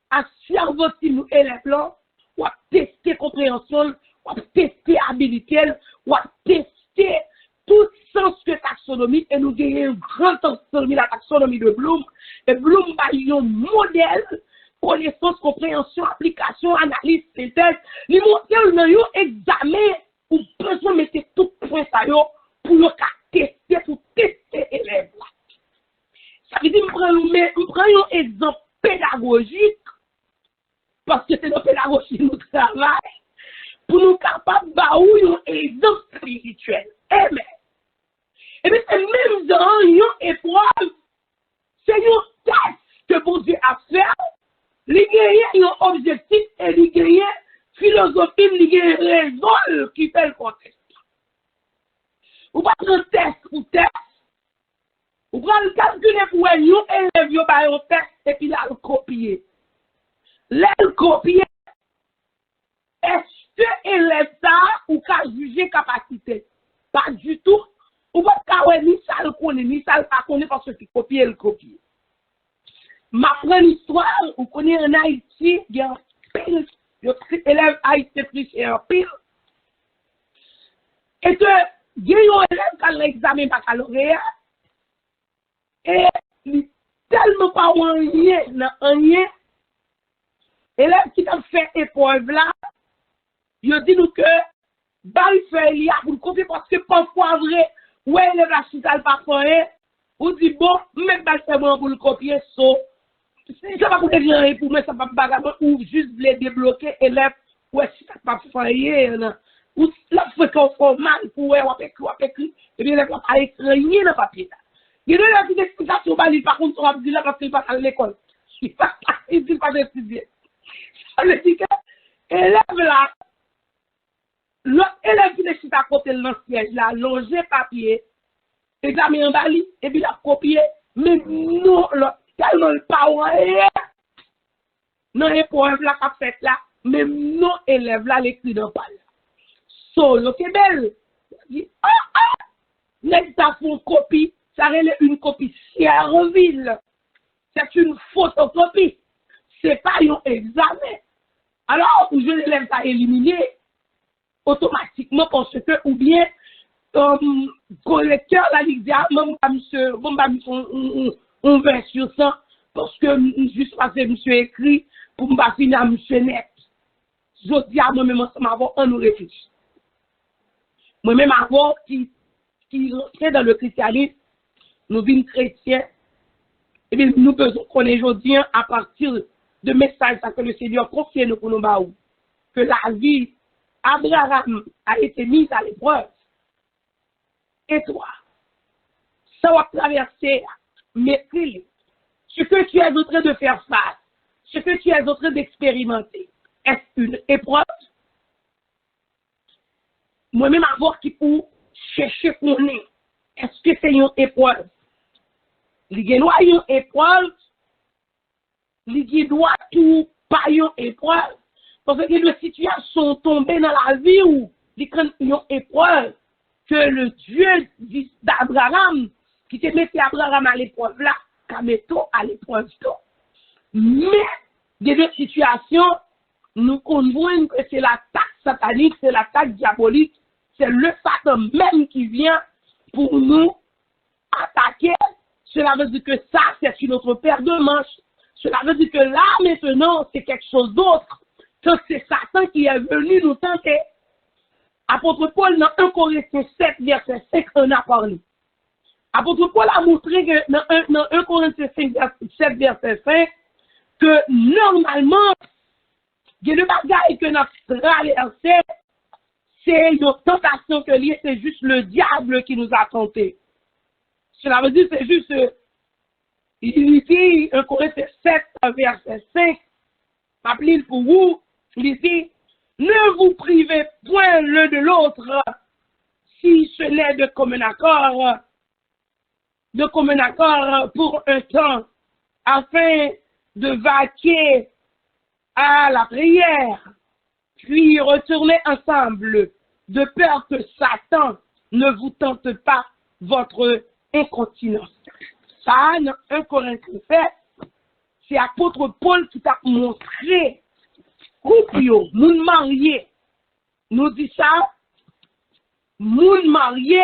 à cerveau si nous élèves là ou à tester compréhension, ou à tester habilité, ou à tester tout sens que taxonomie, et nous gagnons une grande taxonomie, la taxonomie de Bloom, et Bloom va y un modèle, connaissance, compréhension, application, analyse, synthèse, les modèles dans un examen, ou besoin de mettre tout point ça pour tester élèves. Ça veut dire, je prends un exemple pédagogique, parce que c'est dans la pédagogie que nous travaillons, pour nous capables de un exemple spirituel. Amen. Et bien, c'est même dans une épreuve, c'est un test que bon Dieu a fait, il y a un objectif et il y a une philosophie, il y a une raison qui fait le contexte. Vous pas un test pour test, vous prenez le calculer pour un élève, vous avez un test et puis là, le copier. Là, le copier, est-ce que l'élève ça ou qu'à juger capacité? Pas du tout. Ou pas ni ça le connaît, ni ça le pas connaît parce que tu copies le copier. Ma première histoire, vous connaissez en Haïti, il y a un pile, élève Haïti plus et un pile. Et que, il y a un élève qui a l'examen baccalauréat, et il tellement pas rien, élève qui a fait épreuve là, il dit nous que, il fait il y a pour copier parce que parfois vrai, ouais, élève la chita pas fait, ou dit bon, même pas c'est bon pour le copier, ça va pour rien pour moi, ça va pas ou juste les débloquer élève, ouais, si ça pas fait, ou la fréquence formale pour ouais, on écrit, et bien élève pas écrit rien dans papier. Il y a des explications, par contre, on va dire là parce qu'il va à l'école. Il dit pas d'étudier. Ça veut dire que élève là, l'autre élève qui est à côté de l'ancien, là, longé papier, examen en bali, et puis il a copié, mais non, tellement le power, non, épreuve là, qu'a fait là, même non, élève là, l'écrit dans pas là. So, c'est belle. N'est-ce pas pour copie, ça relève une copie Serville. C'est une photocopie. C'est pas un examen. Alors, je l'élève à éliminer automatiquement parce que, ou bien, correcteur, la ligue, on va sur ça, parce que juste parce que monsieur écrit, pour me finir à monsieur net. Je dis à moi-même, avant, on nous réfléchit. Moi-même, avant, qui rentrait dans le christianisme, nous vîmes chrétiens, et bien, nous faisons connaître aujourd'hui, à partir de messages que le Seigneur confie nous pour nous baou, que la vie Abraham a été mise à l'épreuve. Et toi, ça va traverser, mépris, ce que tu es en train de faire face, ce que tu es en train d'expérimenter, est-ce une épreuve? Moi-même, avoir qui pour chercher pour nous, est-ce que c'est une épreuve? Il y a une épreuve, il y a tout pas une épreuve. Parce que les situations tombées dans la vie où il y a une épreuve que le Dieu d'Abraham, qui te mettait Abraham à l'épreuve là, qu'a mettait à l'épreuve là. Mais, des deux situations, nous convoyons que c'est l'attaque satanique, c'est l'attaque diabolique, c'est le Satan même qui vient pour nous attaquer. Cela veut dire que ça, c'est une autre paire de manches. Cela veut dire que là, maintenant, c'est quelque chose d'autre. C'est Satan qui est venu nous tenter. Apôtre Paul, dans 1 Corinthiens 7, verset 5, on a parlé. Apôtre Paul a montré que dans 1 Corinthiens 7, verset 5, que normalement, il y a le bagage que nous traversé, c'est une tentation que lié, c'est juste le diable qui nous a tenté. Cela veut dire que c'est juste, il dit, 1 Corinthiens 7, verset 5, rappelez pour vous, il dit, ne vous privez point l'un de l'autre, si ce n'est de commun accord pour un temps, afin de vaquer à la prière, puis retourner ensemble, de peur que Satan ne vous tente pas votre incontinence. Ça, dans 1 Corinthiens 7, c'est apôtre Paul qui t'a montré, couple, moun marié, nous dit ça, moun marié,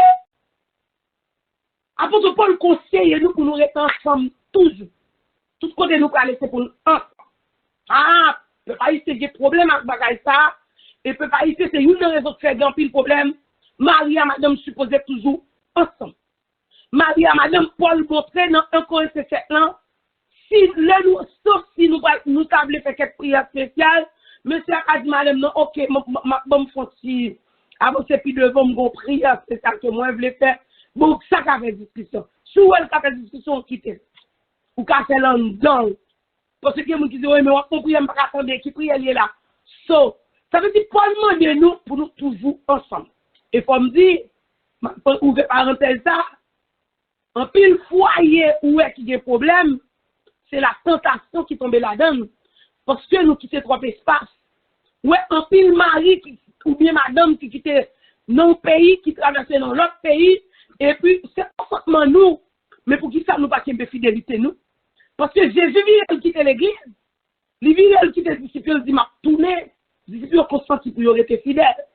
apôtre Paul conseille nous pour nous rester ensemble toujours. Tout côté nous allons laisser pour nous ensemble. Ah, peut pas y avoir des problèmes avec bagay ça, et peut pas y avoir, c'est une raison qui fait grand pile problème. Marie et madame supposés toujours ensemble. Marie et madame Paul montrait dans 1 Corinthiens 7 ans, si nous, sauf si nous tablons faire quelque prière spéciale, monsieur a dit madame non, ok, bon font si avancer puis devant mon prière spéciale que moi je voulais faire. Bon, ça qu'a fait discussion. Si elle qu'a fait discussion, quitte. Ou qu'a fait l'endant. Parce que les gens qui disent, oui, mais on compris, on ne peut pas attendre qui prie, elle est là. So, ça veut dire, Paul demande nous pour nous toujours ensemble. Et pour me dire, ouvrir parenthèse ça, en pile foyer où est-ce qu'il y a des problèmes, c'est la tentation qui tombe là-dedans. Parce que nous quittons trois espaces. Ouais, en pile mari ou bien madame qui quitte non pays, qui traverse dans l'autre pays, et puis c'est pas forcément nous, mais pour qui ça nous pas qu'il y ait fidélité nous. Parce que Jésus vient quitter l'église, il vient quitter les disciples, il dit m'a tourné, les disciples ont consenti pour y être fidèles.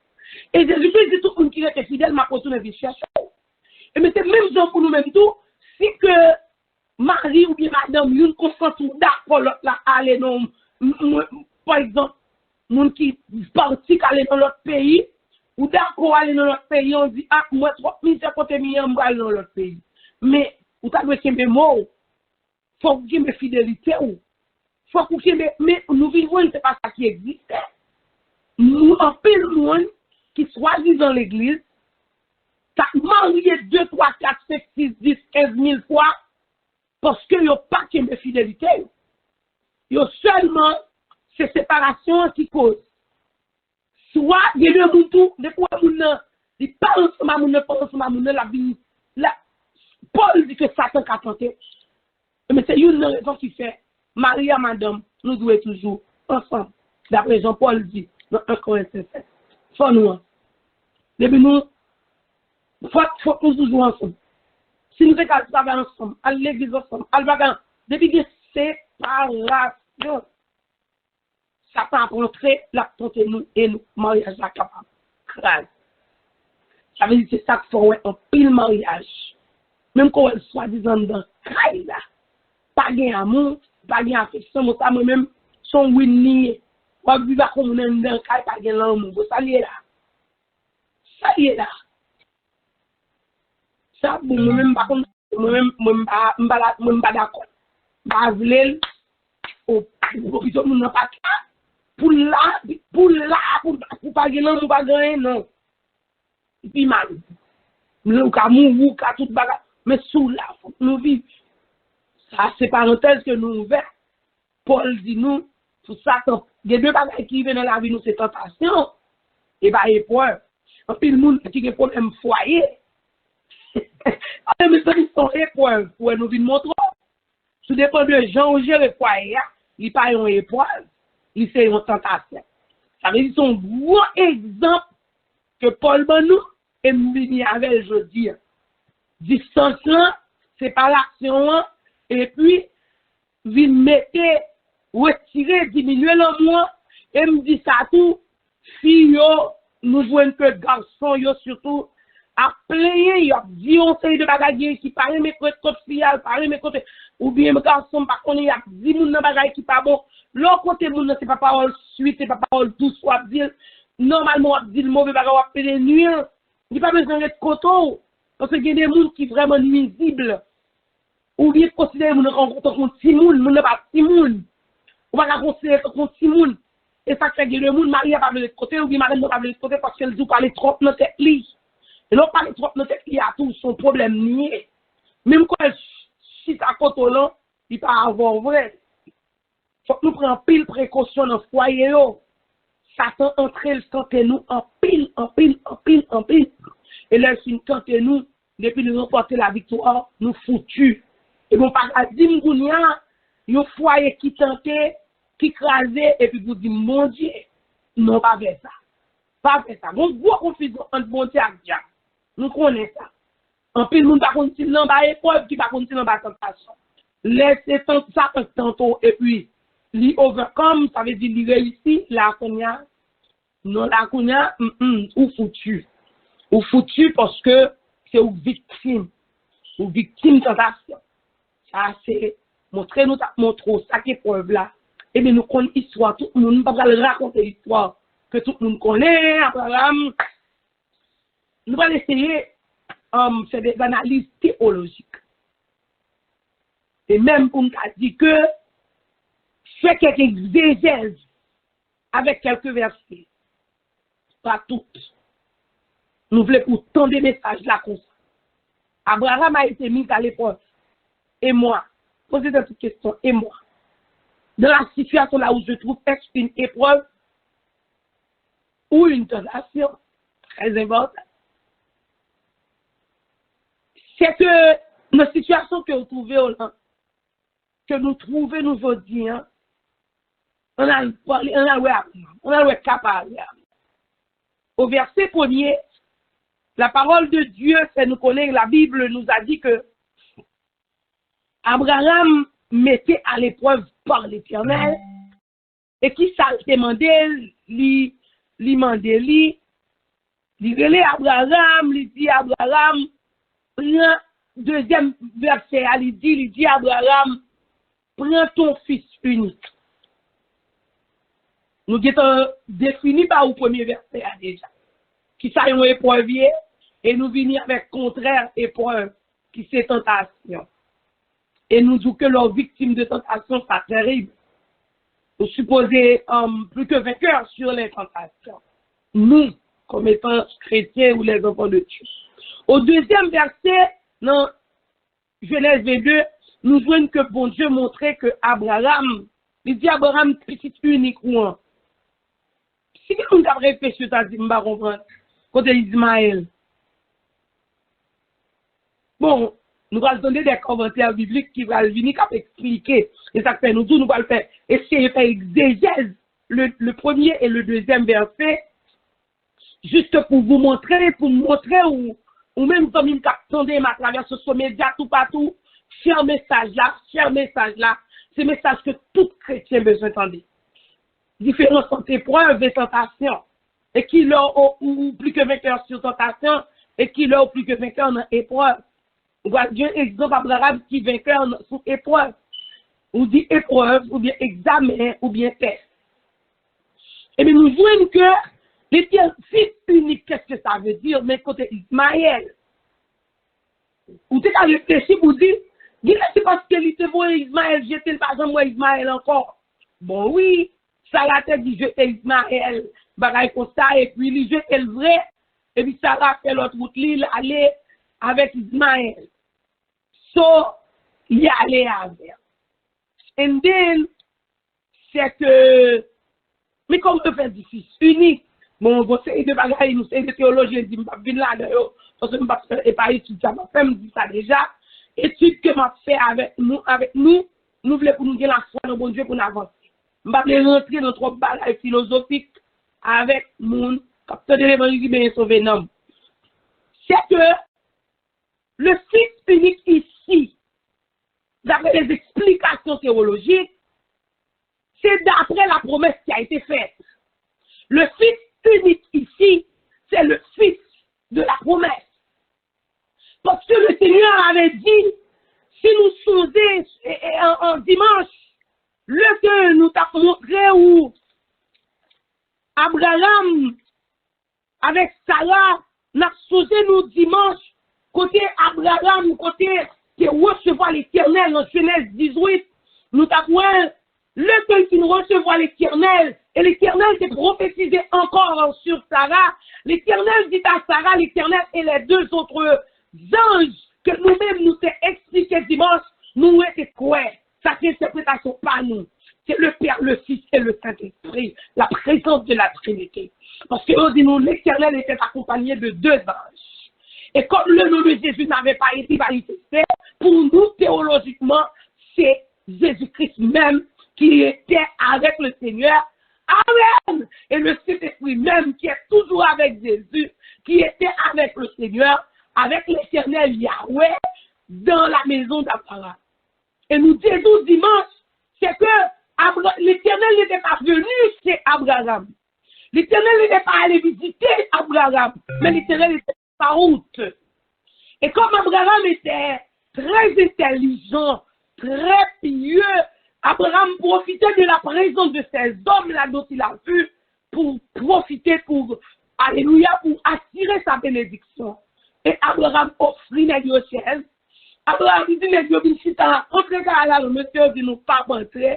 Et Jésus dit tout le monde qui était fidèle m'a retourné vite chercher. Et mais c'est même genre pour nous-mêmes tout, si que Marie ou bien madame, une consenti d'accord là aller dans, par exemple, moun qui parti aller dans l'autre pays, ou d'accord aller dans l'autre pays, on dit ah moi 3000 c'est côté million m'aller dans l'autre pays. Mais ou t'as doit qu'il me mot, faut qu'il me fidélité ou faut qu'il me mais nous vivons c'est pas ça qui existe. Nous en pile monde qui choisit dans l'église, t'as marié 2 3 4 5 6 10 15 000 fois parce que yo pas qu'il me fidélité. Yo seulement c'est séparation qui cause. Soit, il y a deux moun tout, des fois, il parle ensemble, la vie. Paul dit que Satan a tenté. Mais c'est une raison qui fait, Marie et madame, nous devons être toujours ensemble. D'après Jean-Paul dit, dans 1 Corinthiens 7. Faut nous. Depuis nous, faut nous toujours ensemble. Si nous faisons travailler ensemble, à l'église ensemble, à l'bagan, depuis que séparation, Satan a montré la tenté nous et nous, mariage là capable. Crase. Ça veut dire que c'est ça qu'il faut un pile mariage. Même quand elle soit disant dans le là. Pas gain amour, pas gain affection, moi moi-même, son winnie. Moi, je vais comme on est dans le cas, pas gain l'amour. Ça y est là. Ça y est là. Ça, moi-même, par contre, moi-même, pas d'accord. Je vais au hôpital, je n'ai pas pour pas gain l'amour, pas gain, non. Et puis, mal. Nous, quand nous, quand tout bagarre. Mais sous la nous vivons. Ça, c'est parenthèse que nous ouvrons. Paul dit nous, pour ça, il y a deux bagages qui viennent dans la vie, nous, c'est tentation. Et bien, épreuve. En plus, le monde qui a un problème foyer. Mais ça, ils sont épreuves. Pour nous vivre montrer. Tout dépend de gens où j'ai le foyer, il n'y a pas une épreuve. Il c'est une tentation. Ça veut dire son gros exemple que Paul Banou est venu avec aujourd'hui. Distance là, séparation et puis vous mettez, retirer, diminuer le mois et me dit ça tout, filles, nous voyons que garçons, surtout, à plaigner, il a dit on sait de bagages qui parlent mes côtés social, parlent mes côtés, ou bien mes garçons, par contre, il y a 10 moun dans bagages qui pas bon. L'autre côté, moun, c'est pas parole suite, c'est pas parole douce, soit dire, normalement, on dit le mauvais bagage, on fait des nuits, il n'y a pas besoin d'être coton. Parce qu'il y a des gens qui sont vraiment nuisibles. Ou bien considérer que nous rencontrons contre Timoun, nous n'avons pas Timoun. On va considérer contre Timoun. Et ça fait que le monde, Marie n'a pas de côté, ou bien Marie n'a pas de côté parce qu'elle dit parler trop dans tête li. Et l'on parle trop dans tête li a tout son problème nié. Même quand elle chute à côté là, il peut avoir vrai. Faut que nous prenions pile précaution dans le foyer. Satan entre le tenter nous en pile. Et là, si nous tentons nous, depuis nous remporter la victoire, nous foutus. Et bon, par exemple, il y a un foyer qui tentait, qui crasait, et puis vous dites, mon Dieu, non, pas faire ça. Pas faire ça. Donc, gros confusion entre bon Dieu et diable. Nous connaissons ça. En plus, nous ne pouvons pas continuer dans la épreuve, qui ne pouvons pas continuer dans la tentation. Laissez ça tantôt, et puis, li overcome, ça veut dire li réussit, la konya, non, la konya, ou foutu. Ou foutu parce que c'est une victime de tentation. Ça, c'est montrer nous ça qui est preuve là. Et bien, nous connaissons l'histoire, tout le monde, nous ne pouvons pas raconter l'histoire que tout le monde connaît, Abraham. Nous allons essayer de faire des analyses théologiques. Et même pour nous dire que fait quelques exégèses avec quelques versets. Pas toutes. Nous voulons pour tant de messages là comme ça. Abraham a été mis à l'épreuve. Et moi, posez cette question, et moi, dans la situation là où je trouve, est-ce une épreuve ou une tentation très importante? C'est que nos situations que vous trouvez, que nous trouvons nous aujourd'hui, hein, on a capable. Au verset 1er, la parole de Dieu fait nous connaître, la Bible nous a dit que Abraham mettait à l'épreuve par l'Éternel et qui s'est demandé, lui relait Abraham, lui dit Abraham, prends deuxième verset, il dit Abraham, prends ton fils unique. Nous avons défini par le premier verset déjà. Qui ça une épreuve et nous venons avec contraire épreuve qui c'est tentation. Et nous disons que leurs victimes de tentation sont terribles. Vous supposez plus que vainqueurs sur les tentations. Nous, comme étant chrétiens ou les enfants de Dieu. Au deuxième verset, dans Genèse 22, nous voyons que bon Dieu montrait que Abraham, il dit Abraham petit unique ou Si quelqu'un a réfléchi, tu as dit, je ne comprends pas. Côté Ismaël. Bon, nous allons donner des commentaires bibliques qui vont venir expliquer. Et ça fait nous tous, nous allons faire, essayer de faire exégèse le premier et le deuxième verset, juste pour vous montrer, ou même comme une attendez à travers ce média tout partout, cher message là, c'est message que tout chrétien besoin d'entendre. Différents sont épreuves et tentations. Et qui leur ou plus que vainqueur sur tentation, et qui leur plus que vainqueur dans épreuve. On voit un exemple Abraham qui vainqueur sur épreuve. Ou dit épreuve, ou bien examen, ou bien test. Et bien nous voyons que les fils uniques, qu'est-ce que ça veut dire, mais côté Ismaël. Ou t'es qu'à réfléchir pour dire, c'est parce qu'il était bon Ismaël, j'étais pas moi Ismaël encore. Bon oui, Sarah t'a dit jeter Ismaël, bagaille comme ça, et puis il jetait le vrai, et puis Sarah fait l'autre route, il allait avec Ismaël. So, il allait avec. And then, c'est que, mais comme on fait du fils unique, bon, c'est de bagaille, nous, c'est de théologie, dit, je vais là, parce que je ne vais pas étudier, je me dit ça déjà. Étude que m'a fait avec nous, nous voulons pour nous dire la foi dans bon Dieu pour nous avancer. Je vais rentrer dans trop bagaille philosophique avec mon capteur de l'évangile bien sauvé nom. C'est que le fils unique ici, d'après les explications théologiques, c'est d'après la promesse qui a été faite. Le fils unique ici, c'est le fils de la promesse. Parce que le Seigneur avait dit, si nous songeons en dimanche, le que nous t'a montré où Abraham avec Sarah, n'a songé nous dimanche, côté Abraham, côté qui recevoir l'Éternel en Genèse 18, nous t'avons le temps qui nous recevoir l'Éternel, et l'Éternel s'est prophétisé encore sur Sarah. L'Éternel dit à Sarah, l'Éternel et les deux autres anges que nous-mêmes nous t'ai expliqué dimanche, nous étions quoi? Ça c'est interprétation pas nous. C'est le Père, le Fils et le Saint-Esprit, la présence de la Trinité. Parce que on dit nous, l'Éternel était accompagné de deux anges. Et comme le nom de Jésus n'avait pas été manifesté, pour nous, théologiquement, c'est Jésus-Christ même qui était avec le Seigneur. Amen. Et le Saint-Esprit même qui est toujours avec Jésus, qui était avec le Seigneur, avec l'Éternel Yahweh, dans la maison d'Abraham. Et nous disons dimanche, c'est que l'Éternel n'était pas venu chez Abraham. L'Éternel n'était pas allé visiter Abraham, mais l'Éternel était par route. Et comme Abraham était très intelligent, très pieux, Abraham profitait de la présence de ces hommes-là dont il a vu pour profiter, alléluia, pour attirer sa bénédiction. Et Abraham offrit les au ciel. Abraham dit, les dieux, si tu as entré à la monsieur, dit nous pas rentrer.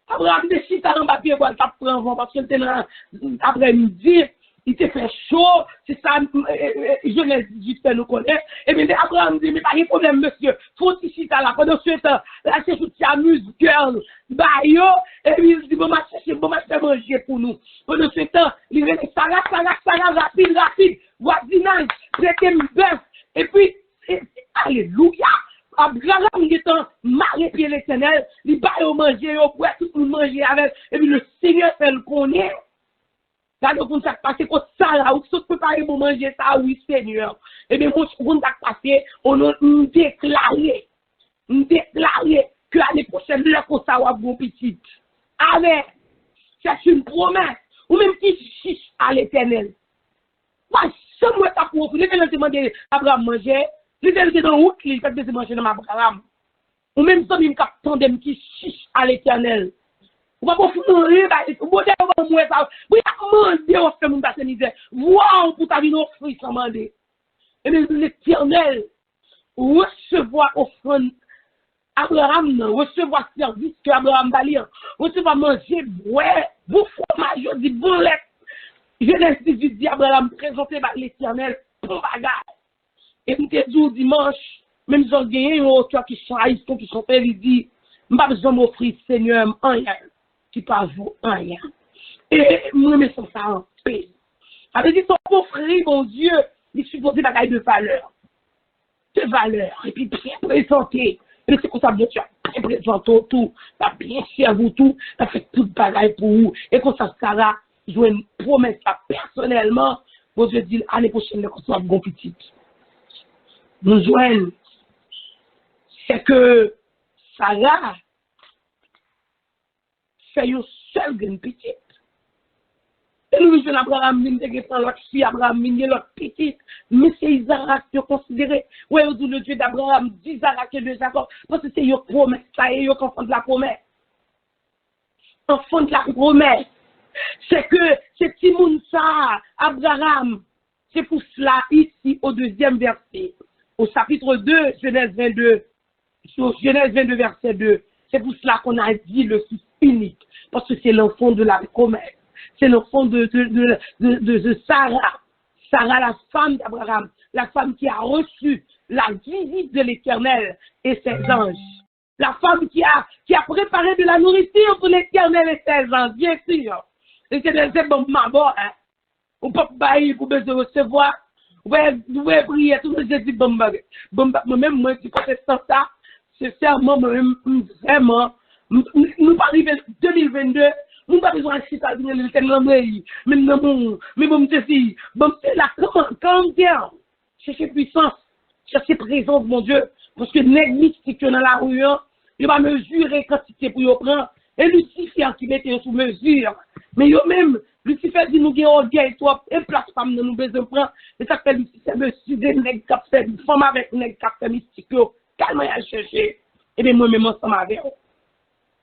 Abraham dit, si tu as un papier, tu prends vent parce que tu après-midi, il te fait chaud, c'est ça, je l'ai dit, nous connaît. Et bien, Abraham dit, mais pas de problème, monsieur, faut ici, t'as là, pendant ce temps, là, c'est tout, tu amuse, girl, bah, yo, et puis, il dit, bon, ma faire manger pour nous. Pendant ce temps, il dit, Sarah, rapide, voisinage, traitez le bœuf, et puis, alléluia, Abraham, il est en maré pied l'Éternel, il va manger, il va tout le monde manger avec, et puis le Seigneur fait le connaître. Là, donc, on s'est passé comme ça, là, ou sauf préparer pour manger ça, oui, Seigneur. Et bien, on s'est passé, on a déclaré que l'année prochaine, là, qu'on s'en bon petit. Amen. C'est une promesse. Ou même qui chiche à l'Éternel. Moi, je me tape pour vous. L'Éternel demandé à Abraham manger. L'Éternel était dans la route, il fait de manger dans Abraham. Ou même ça, il me qui chiche à l'Éternel. Ou pas pour mourir, ou pas pour mourir, oui, demander au fait mon passé misère. Wow, pour ta vie, offrir sans demander. Et bien, l'Éternel, recevoir offrande, Abraham, recevoir service que Abraham va lire, recevoir manger, boire, bon fromage, dit bon lait. Genèse 18 dit Abraham présenté par l'Éternel pour bagarre. Et nous te dit dimanche, même si on gagne un auteur qui chaise, qui sont père, il dit, je n'ai pas besoin m'offrir, Seigneur, rien, qui pas vous, rien. Et moi, je me sens ça. paix. Avec dit son pauvre frère, mon Dieu, il est supposé bagaille de valeur. De valeur. Et puis bien présenté. Et c'est comme ça, Dieu, tu as bien présenté tout. Tu as bien servi tout. Tu as fait tout bagaille pour vous. Et comme ça, Sarah, je vais une promesse personnellement. Bon Dieu dit, l'année prochaine, nous sommes bon petit. Nous joignons. C'est que Sarah fait une seule grande petite. Et nous, je Abraham, nous avons l'autre fille, Abraham, nous l'autre petite. Mais c'est Isaac qui est considéré. Oui, au le Dieu d'Abraham, d'Isaac et de Jacob. Parce que c'est une promesse. Ça y est, enfant de la promesse. Enfant de la promesse. C'est que c'est Timounsa, Abraham. C'est pour cela, ici, au deuxième verset, au chapitre 2, Genèse 22, Genèse 22, verset 2. C'est pour cela qu'on a dit le fils unique. Parce que c'est l'enfant de la promesse. C'est l'enfant de Sarah. Sarah, la femme d'Abraham. La femme qui a reçu la visite de l'Éternel et ses anges. La femme qui a préparé de la nourriture pour l'Éternel et ses anges, bien sûr. L'Éternel, c'est bon, maman, hein. On peut pas y pour besoin de recevoir. Vous pouvez prier, tout le monde dit bon, moi-même, moi, qui proteste ça, sincèrement, moi-même, vraiment, nous pas arriver 2022, nous pas besoin de chita, mais bon, c'est la quand bien, chercher puissance, chercher présence, mon Dieu, parce que l'ennemi qui est dans la rue, il va mesurer quantité pour y prendre, et Lucifer qui mettait sous mesure, mais yo même, Lucifer dit nous gagnons orgueil, toi, et place femme nous besoin prendre, et ça fait Lucifer mesurer nèg cap fait, femme avec nèg cap fait mystique, calme à chercher, et bien moi-même ensemble avec eux.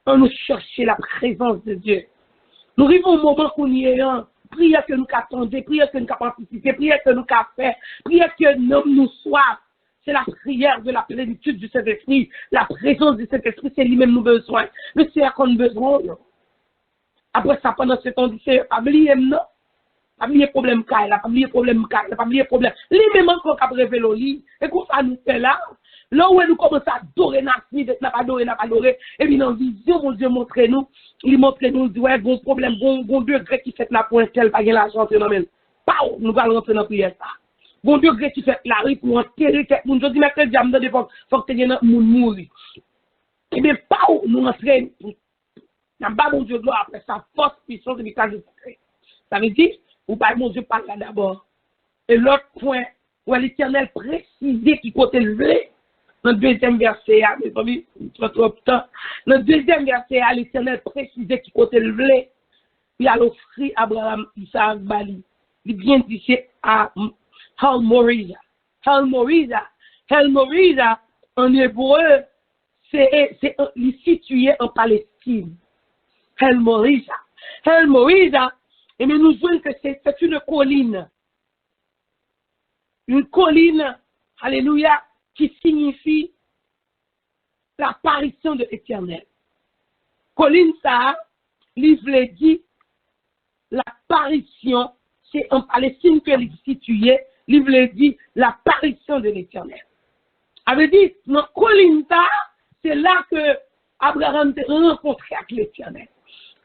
On nous chercher la présence de Dieu. Nous arrivons au moment qu'on y est, prière que nous attendons, prière que nous participer, prière que nous faire, prière que nous soif. C'est la prière de la plénitude du Saint-Esprit. La présence du Saint-Esprit, c'est lui-même nous besoin. Le Seigneur qu'on a besoin. Après ça, pendant ce temps, c'est pas oublier, non? Pas oublier problème, pas oublier problème, pas oublier problème. Lui-même encore qu'a révélé au lit. Et qu'on ça nous fait là? Là où nous commençons à adorer, n'a pas adoré, et puis dans la vision, mon Dieu montre-nous, il montre-nous, dit, ouais, bon problème, bon degré qui fait la pointe, tel, pas l'argent, c'est normal. Pau, nous allons rentrer dans la prière, ça. Bon degré qui fait la rue pour enterrer quelqu'un, je dis, mais que diable, de l'époque, faut que tu aies un monde mourir. Et bien, pau, nous rentrons, n'a pas mon Dieu gloire après sa force, puissance, et puis quand je sais. Ça veut dire, ou pas mon Dieu parle là d'abord. Et l'autre point, où l'Éternel précisé qui côté levé, dans le deuxième verset, mes amis, trop temps. Dans le deuxième verset, l'Éternel précisé qui côté levé, il a offert Abraham, Isaac, Bali. Il vient d'ici à Hal Moriza. Hal Moriza, en hébreu, c'est situé en Palestine. Hal Moriza, et mais nous voyons que c'est une colline. Une colline, alléluia, qui signifie l'apparition de l'Éternel. Colline ça, livre dit l'apparition, c'est en Palestine que est situé, livre dit l'apparition de l'Éternel. Avait dit, dans colline ça, c'est là que Abraham s'est rencontré avec l'Éternel.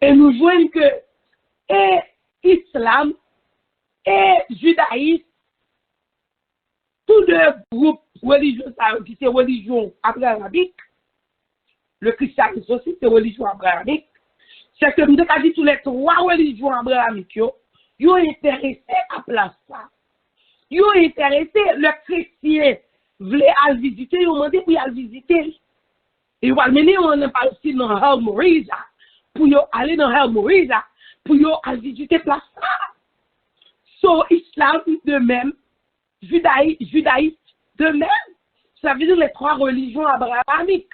Et nous voyons que et Islam et judaïsme, tous deux groupes religieux, qui c'est religion abrahamique, le christianisme aussi, c'est religion abrahamique. C'est que nous avons dit tous les trois religions abrahamiques, ils ont intéressé à place ça. Ils ont intéressé, le chrétien voulait aller visiter, ils ont demandé pour y aller visiter. Et ils vont amener en Palestine dans Hal Moriza, pour aller dans Hal Moriza, pour aller visiter place ça. So, islam de même, judaïsme de même, ça veut dire les trois religions abrahamiques.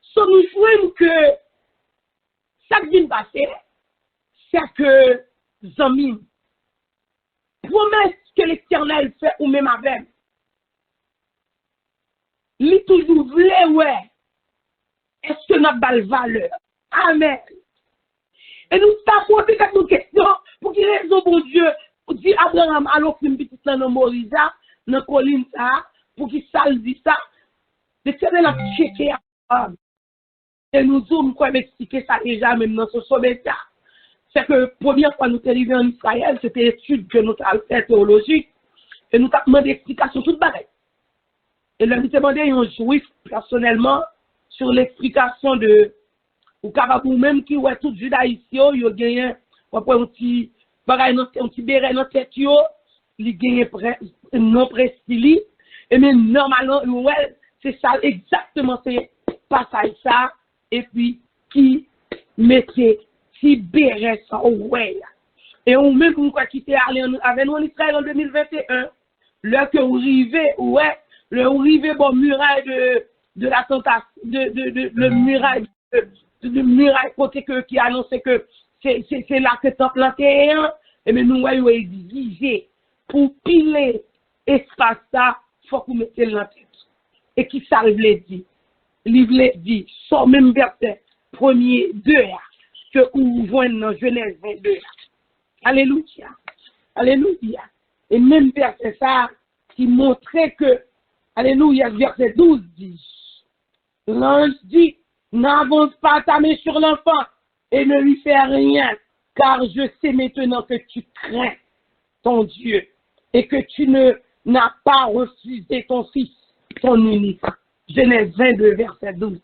So, nous voyons que ça qui vient de passer, c'est que, Zamim, promesse que l'Éternel fait ou même avec, il toujours voulait, ouais, est-ce que notre balle valeur? Amen. Et nous avons posé quelques questions pour qu'il raison, bon Dieu, pour dire Abraham, alors qu'il me dit dans Moriza, dans colline ça, pour qu'il salle dit ça, l'Éternel a checké Abraham. Et nous avons expliqué ça déjà, même dans ce sommet. c'est que première fois nous sommes arrivés en Israël, c'était étude que nous avons fait théologique, et nous avons demandé explication toute pareille. Et là, nous avons demandé un juif personnellement sur l'explication de, ou capable même qui ouais tout judaïsme, il a gagné, un petit béret dans tête, il a gagné non précis, et mais normalement, ouais, c'est ça, exactement, c'est passage ça, et puis, qui mettait si béret ça, ouais. Et on même, nous, quoi, qui était allé avec nous en Israël en 2021, là que vous arrivez, ouais, le arrivé bon muraille de la tentation, le muraille, de muraille côté que, qui annonçait que c'est là que temple l'intérieur, et mais nous, ouais, exigé pour piler espace ça, faut qu'on mette la tête. Et qui ça voulait dire? Il voulait dire, sans même verset, premier 2, que vous voyez dans Genèse 22. Alléluia. Alléluia. Et même verset ça, qui montrait que, alléluia, verset 12 dit, l'ange dit, n'avance pas ta main sur l'enfant et ne lui fais rien, car je sais maintenant que tu crains ton Dieu et que tu n'as pas refusé ton fils, ton unique. Genèse 22, verset 12.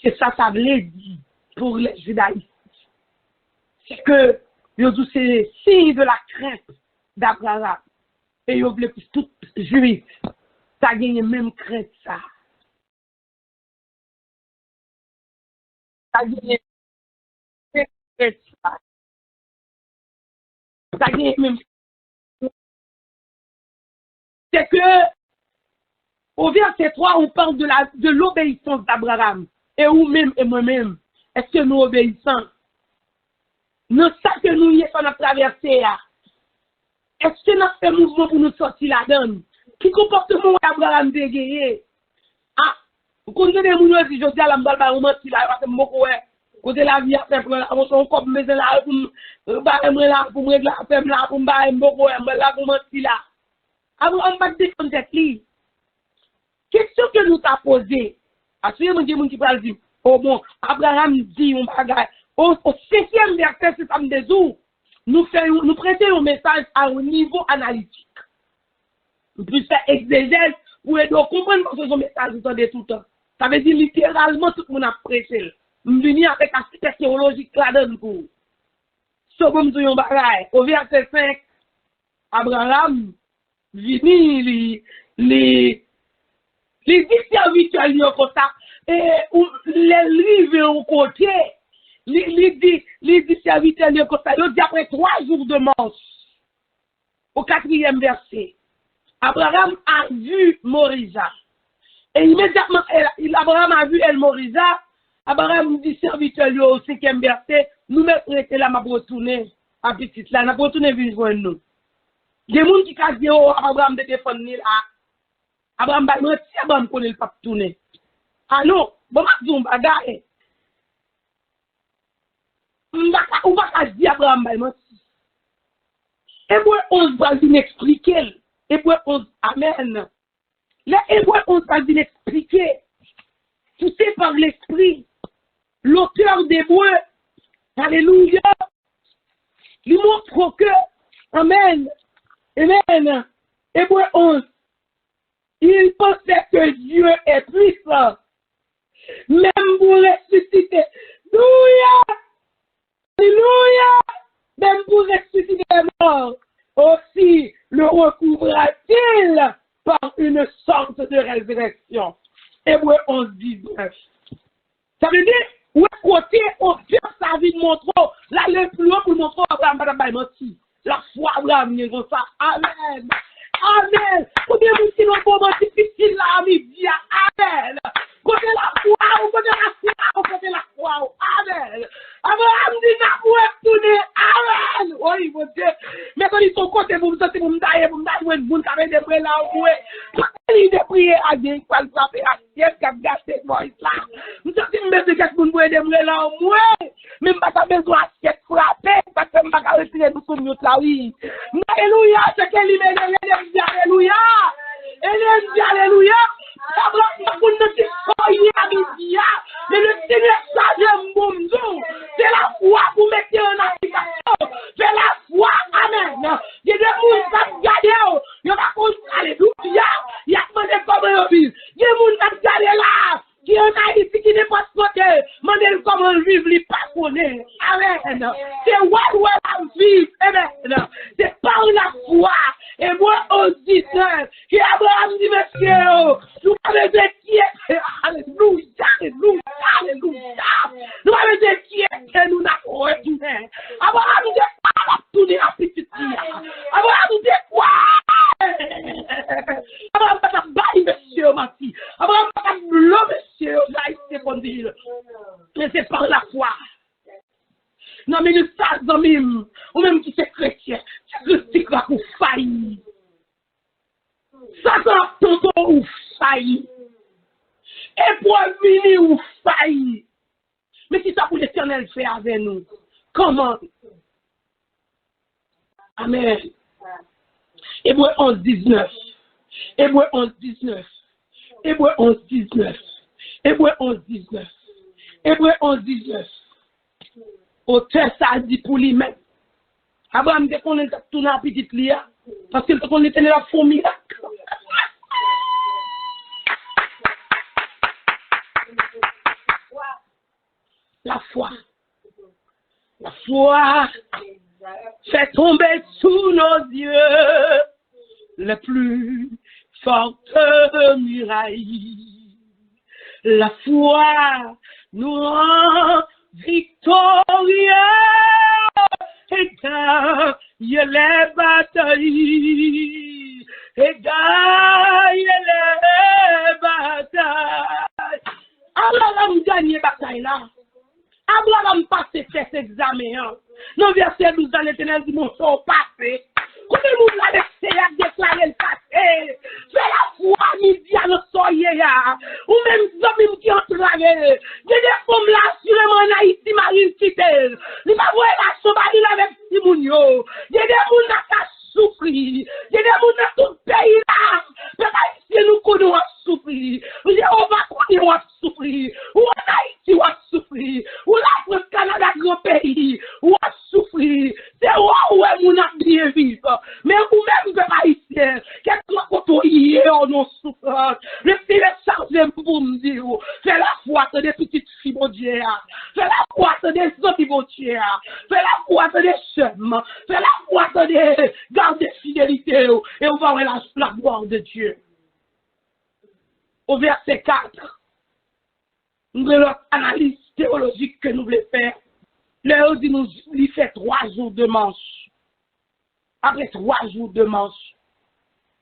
C'est ça, ça voulait dire pour les judaïstes. C'est que, c'est le signe de la crainte d'Abraham. Et il voulait que tout juif, ça gagne même crainte ça. Ça gagne même crainte ça. Ça gagne même. C'est que, au verset 3, on parle de l'obéissance d'Abraham. Et vous-même et moi-même, est-ce que nous obéissons? Nous, ça que nous y sommes traversé, est-ce que nous fait mouvement pour nous sortir là-dedans? Qui comportement Abraham dégayé? Ah, vous connaissez les mouvements si je dis à la balle, on m'a dit là, parce que moi, côté la vie, après, on s'en coupe, mais là, pour me régler la femme là, pour me barrer, là, pour me là. Abraham va défendre cette ligne. Question que nous t'a posée, parce que mon Dieu, qui parle dit, oh bon, Abraham dit, on bagaille, au 5e verset, c'est samedi des jours, nous prêtons un message à un niveau analytique. Nous pouvons faire exégèse pour aider à comprendre parce que ce message est tout le temps. Ça veut dire littéralement tout le monde a prêché. Nous venons avec un aspect théologique là-dedans pour. Sauf comme nous bagaille. Au verset 5, Abraham vient les serviteurs comme ça et les livres au côté les serviteurs comme ça il dit après 3 jours de marche au 4e verset Abraham a vu Morisa et immédiatement Abraham a vu El Morisa. Abraham dit serviteur au 5e verset nous mettons là m'a retourner à petite là n'a retourner vivre nous des gens qui a dit oh Abraham de défendre là Abraham ba non si Abraham connaît le pape tourner. Ah non, bon ma dit on bagaille. On va dire Abraham ba non si. Hébreu 11 va nous expliquer. Hébreu 11 amen. Les Hébreu 11 va nous expliquer. Poussé par l'esprit, l'auteur d'Hébreu, alléluia, lui montre que, amen, amen, Hébreu 11. Il pensait que Dieu est puissant, même pour ressusciter. Alléluia! Alléluia! Même pour ressusciter les morts. Aussi le recouvra-t-il par une sorte de résurrection. Hébreu 11, 19. Ça veut dire, où est côté, on fait sa vie de montrer, là, le plus haut pour montrer Abraham, madame menti. La foi, Abraham, il y ça. Amen. Amen. Combien de gens ont moment difficile là à midi? Amen. Côté la foi, côté la foi, côté la foi. Amen. Abraham dit n'a pas tourner. Amen. Oui, mon Dieu. Mais quand ils sont côté, vous me sentez, vous me taillez, vous me avez des vrais là, oui. Il de prier à Dieu, il faut le frapper à Dieu, qui a gâché moi là. Vous sentez, vous me dites que vous me des vrais là, oui. Même pas ça besoin de frapper, parce que je ne vais pas retirer tout ce là, oui. Alléluia, c'est qu'elle dit alléluia. Elle dit alléluia. Abraham, vous ne dites pas mais le Seigneur, ça j'aime bon Dieu. C'est la foi pour mettre en application. Israël. Qui Abraham dit, monsieur, nous avons été qui est, alléluia, alléluia, alléluia. Nous avons été qui est, nous n'avons retourné. Abraham dit, pas la tourner à petite fille. Abraham dit, quoi? Abraham pas bailler, monsieur, ma fille. Abraham pas bleu, monsieur, là, il s'est conduit. Mais c'est par la foi. Non, mais nous sommes ou même qui c'est chrétien, c'est que vous faillir. Ça va tonton ou faillir. Et pour venir ou faillir. Mais si ça pour l'Éternel faire avec nous, comment? Amen. Hébreu 11, 19. Hébreu 11, 19. Hébreu 11, 19. Hébreu 11, 19. Hébreu 11, 19. Auteur ça dit pour lui-même. Abraham dès qu'on est tout dans la petite lia, parce que qu'on était la faux miracle. La foi. La foi fait tomber sous nos yeux les plus fortes murailles. La foi nous rend victorieux et gagne les batailles. Et gagne les batailles. Abraham gagne bataille là. Abraham passe cet examen. Dans verset 12 dans l'Éternel dit mon sang passé. Comment nous l'avons déclaré le passé? C'est la foi midi à notre soyer. Ou même hommes qui ont travaillé. Il y a des femmes là, sûrement en Haïti, Marine Kittel. Il va voir la chauvaline avec Simounio. Il y a des gens qui ont souffert. Il y a des gens dans tout le pays là. Peut-être que nous connaissons souffrir. On va connaître souffrir. Ou en Haïti, on souffrir. Ou là, le Canada, grand pays. Ou on souffrir. C'est où est mon bien vivre. Mais vous-même, vous haïtien, qu'est-ce que vous hier non souffrance? Le Seigneur chargé pour me dire, c'est la foi des petites filles, mon Dieu. C'est la foi des hommes, mon Dieu. C'est la foi des chemins. C'est la foi des gardes de fidélité. Et on va voir la gloire de Dieu. Au verset 4, nous avons notre analyse théologique que nous voulons faire. Là, dit nous lui fait 3 jours de manche. Après 3 jours de manche.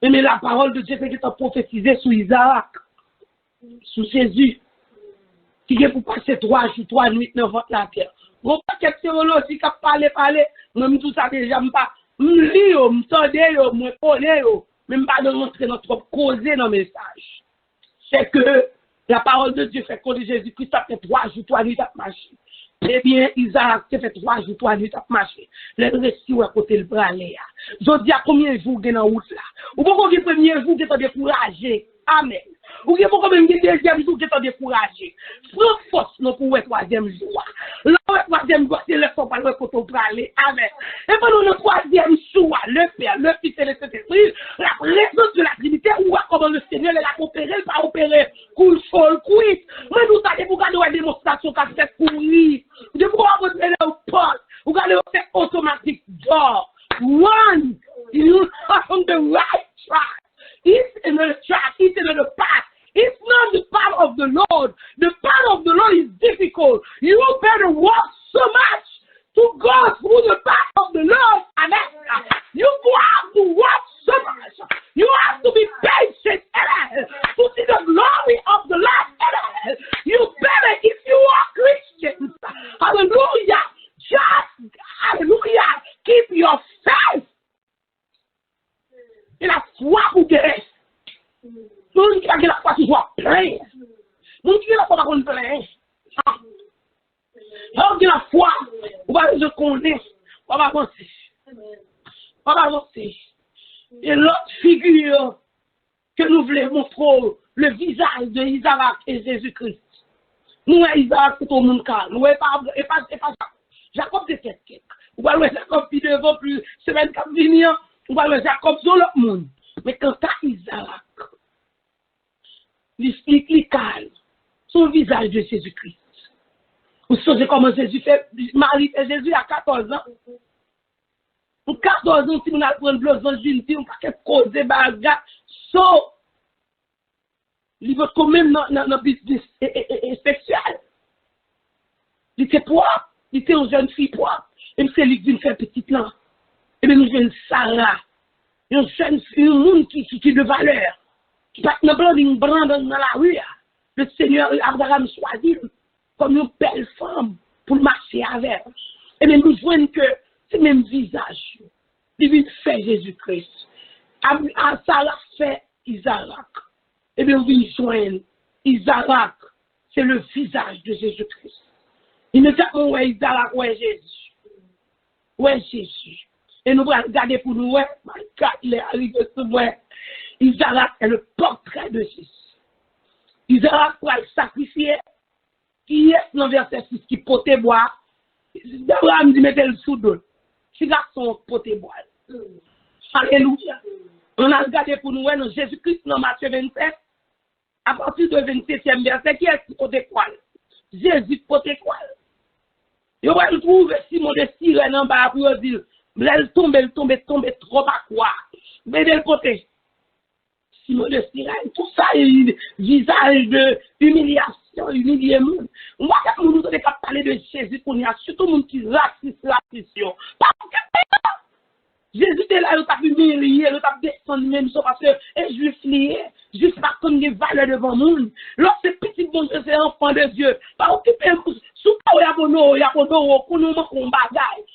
Mais la parole de Dieu qui est prophétisée sur Isaac, sur Jésus, qui est pour passer 3 jours, 3 nuits dans la terre. Bon, paquet de théologie qui a parlé, même tout ça déjà, je pas, je lis, je tendais, je connais, mais je ne pas de rentrer dans notre causer dans le message. C'est que la parole de Dieu fait que Jésus-Christ a fait 3 jours, 3 nuits à marcher. Eh bien, Isaac a fait 3 jours, 3 nuits à marcher. Le récit où à côté le bras là. Je dis à combien de jours vous en route là. Ou pourquoi le premier jour vous êtes découragé. Amen. Ou pourquoi même le deuxième jour vous êtes découragé. Prends force non pour le 3e jour. Le 3e jour c'est le temps par le côté pour aller. Amen. Et pendant le 3e jour, le Père, le Fils et le Saint-Esprit, la présence de la Trinité, ou comment le Seigneur l'a opéré, il va opérer cool sol quitte. Mais nous allons pour garder une démonstration qu'a fait courir. De pouvoir rentrer au poste, vous allez faire automatique door. One, you are on the right track. It's in the track, it's in the path. It's not the path of the Lord. The path of the Lord is difficult. You better walk so much to go through the path of the Lord. Amen. You have to walk so much. You have to be patient. Amen. To see the glory of the Lord. Amen. You better, if you are Christians, hallelujah, just, hallelujah, keep your faith. Et la foi pour guérir. Moun qui a la foi qui soit plein. Moun qui a la foi qui soit plein. Alors que la foi, on va se connaître, on va avancer. On va avancer. Et l'autre figure que nous voulons montrer, le visage de Isaac et Jésus-Christ. Nous, Isaac, c'est tout le monde calme. Nous, et pas Jacob de tête. On va le Jacob qui devant plus semaine qui vient. On va le Jacob sur l'autre monde. Mais quand tu as Isaac, il calme son visage de Jésus-Christ. Vous savez comment Jésus fait, Marie et Jésus à 14 ans. On 14 ans, si on a pris une blouse dans une on peut causer bagarre. So, il va quand même dans le business sexuel. Il était propre, il était une jeune fille propre. Et c'est lui qui vient faire petit plan. Et bien nous avons Sarah, une jeune fille, un monde qui de valeur, qui passe dans la rue. Le Seigneur Abraham choisit comme une belle femme pour marcher avec. Et bien nous voyons que c'est le même visage. Il fait Jésus-Christ. Sarah fait Isaac. Et bien, on joindre Isaac, c'est le visage de Jésus-Christ. Immédiatement, ouais, Isaac, ouais, Jésus. Ouais, Jésus. Et nous allons regarder pour nous, ouais, my God, il est arrivé sur moi. Isaac est le portrait de Jésus. Isaac va le sacrifier. Qui est dans verset 6 qui pote bois. Abraham dit, mettez le sous d'eau. Si garçon pote bois. Alléluia. On a regardé pour nous, ouais, dans Jésus-Christ, dans Matthieu 27. À partir du 27e verset, qui est pote quoi? Jésus pote quoi? Vous allez trouver Simon de Cyrène en bas pour dire, elle tombe trop à quoi? Mais de côté. Simon de Cyrène, tout ça, visage de humiliation, humilié monde. Moi, quand nous avons parlé de Jésus, pour nous, surtout les gens qui raciste. Parce que Jésus était là, il t'a humilié, il t'a descendu même ça parce que les Juifs liés, juste parce qu'on a des valeurs devant le monde. Lorsque petit bon Dieu, c'est enfant de Dieu, pas occuper, sous pas, il y a pour nous, qu'on bagaille.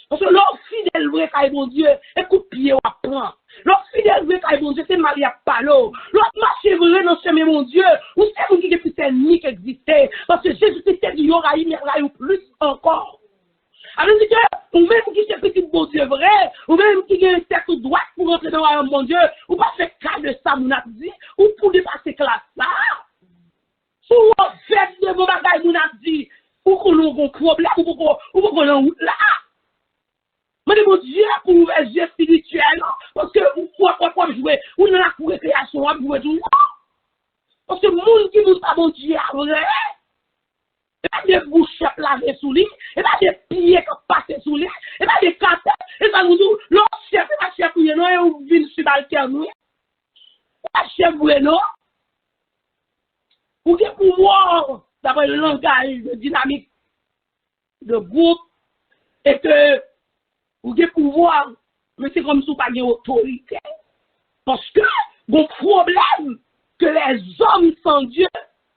Parce que l'homme fidèle, vrai, quand bon Dieu, écoute, pied, on apprend. L'homme fidèle, vrai, quand bon Dieu, c'est Marie à Palo. L'homme marché, vrai, non, c'est mon Dieu. Ou c'est vous qui depuis ces ennemis qui existaient. Parce que Jésus Christ dit, il y aura plus encore. Alors, dit que, ou même qui c'est petit bon Dieu vrai, ou même qui a une tête droite pour entrer dans le royaume bon Dieu, ou pas faire cas de ça, mon a dit, ou pour dépasser classe là. Ou en fait, de mon bagage, mon a dit, ou qu'on a un problème, ou qu'on a un là. Mais mon Dieu, pour ouvrir les yeux spirituels, parce que vous pouvez jouer, ou dans la cour de création, vous pouvez jouer. Parce que le monde qui vous a mon Dieu, vrai, et pas des bouches lavées sous lui, et pas des pieds qui passent sous lui, et pas des cartes, et pas nous dire, l'autre chef, et pas chef, non, et vous venez subalterne, et pas chef, non, ou des pouvoirs, d'après le langage de dynamique de groupe, et que vous avez pouvoir, mais c'est comme si vous n'avez pas d'autorité. Parce que, bon problème, que les hommes sans Dieu,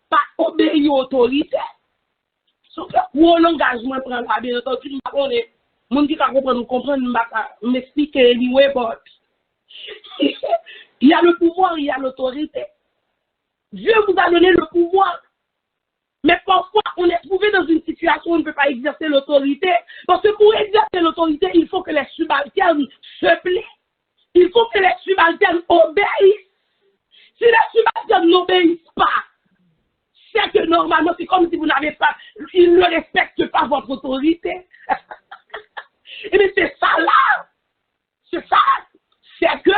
pas obéir aux autorités. Sauf que, pour l'engagement, prendre, bien entendu, je connais, mon qui comprendre, m'expliquer, anyway, but, il y a le pouvoir, il y a l'autorité. Dieu vous a donné le pouvoir. Mais parfois, on est trouvé dans une situation où on ne peut pas exercer l'autorité. Parce que pour exercer l'autorité, il faut que les subalternes se plient. Il faut que les subalternes obéissent. Si les subalternes n'obéissent pas, c'est que normalement, c'est comme si vous n'avez pas, ils ne respectent pas votre autorité. Et bien, c'est ça là. C'est ça. C'est que,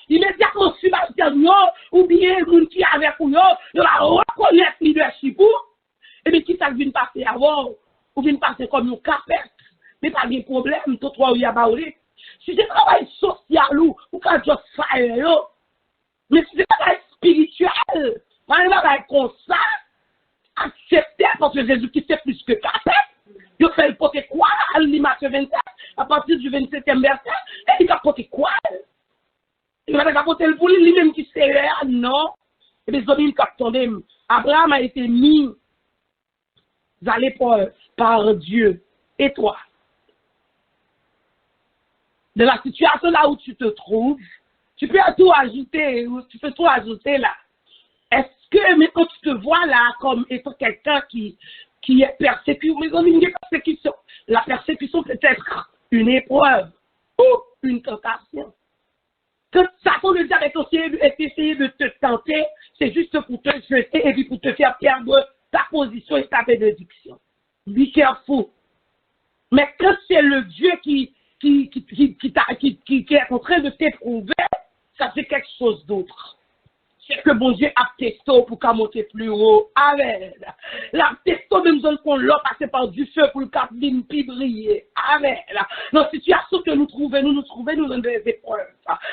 immédiatement, subalternes, ou bien, les gens qui avec vous, ils la reconnaissent leadership. Et bien, qui ça vient passer avant, ou vient passer comme une capette, mais pas de problème, tout trois, il y a pas. Si c'est un travail social, ou quand je fais, mais si c'est un travail spirituel, on va comme ça, accepter, parce que Jésus-Christ c'est plus que capette, il fait le porter quoi, à Matthieu 27, à partir du 27e verset, et il va porter quoi? Il va porter le pour lui-même qui sait, non? Et bien, ils ont Abraham a été mis à l'épreuve par Dieu et toi. De la situation là où tu te trouves, tu peux tout ajouter, là. Est-ce que maintenant tu te vois là comme étant quelqu'un qui est persécuté, mais comme une persécution, la persécution peut être une épreuve ou une tentation. Quand Satan le diable est essayé de te tenter, c'est juste pour te jeter et puis pour te faire perdre ta position et ta bénédiction. Be careful. Mais quand c'est le Dieu qui est en train de t'éprouver, ça fait quelque chose d'autre. c'est que bon Dieu a testé pour qu'à monter plus haut. Amen. La testé même zone qu'on l'a passé par du feu pour le cap d'une puis briller. Amen. Dans la situation que nous trouvons dans des épreuves.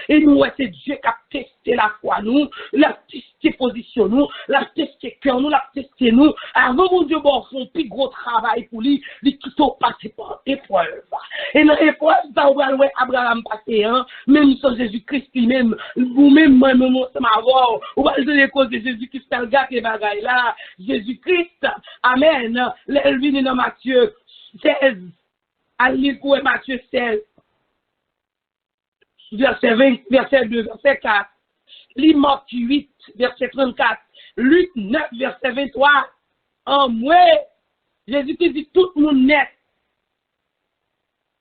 Et nous, c'est Dieu qui a testé la foi, nous, l'a testé position, nous, l'a testé cœur, nous, l'a testé nous. Avant mon Dieu, bon, font plus gros travail pour lui, qui sont passés par épreuve. Et dans l'épreuve, ça, on va voir Abraham passer, hein, même sans Jésus-Christ lui-même, vous-même, moi-même, ça m'a voir, on va le donner cause de Jésus-Christ, le gars qui est bagaille là, Jésus-Christ, amen, lui, dans Matthieu 16, à lire pour Matthieu 16, verset 20, verset 2, verset 4, Marc 8, verset 34, Luc 9, verset 23, en moi, Jésus-Christ dit tout le monde net,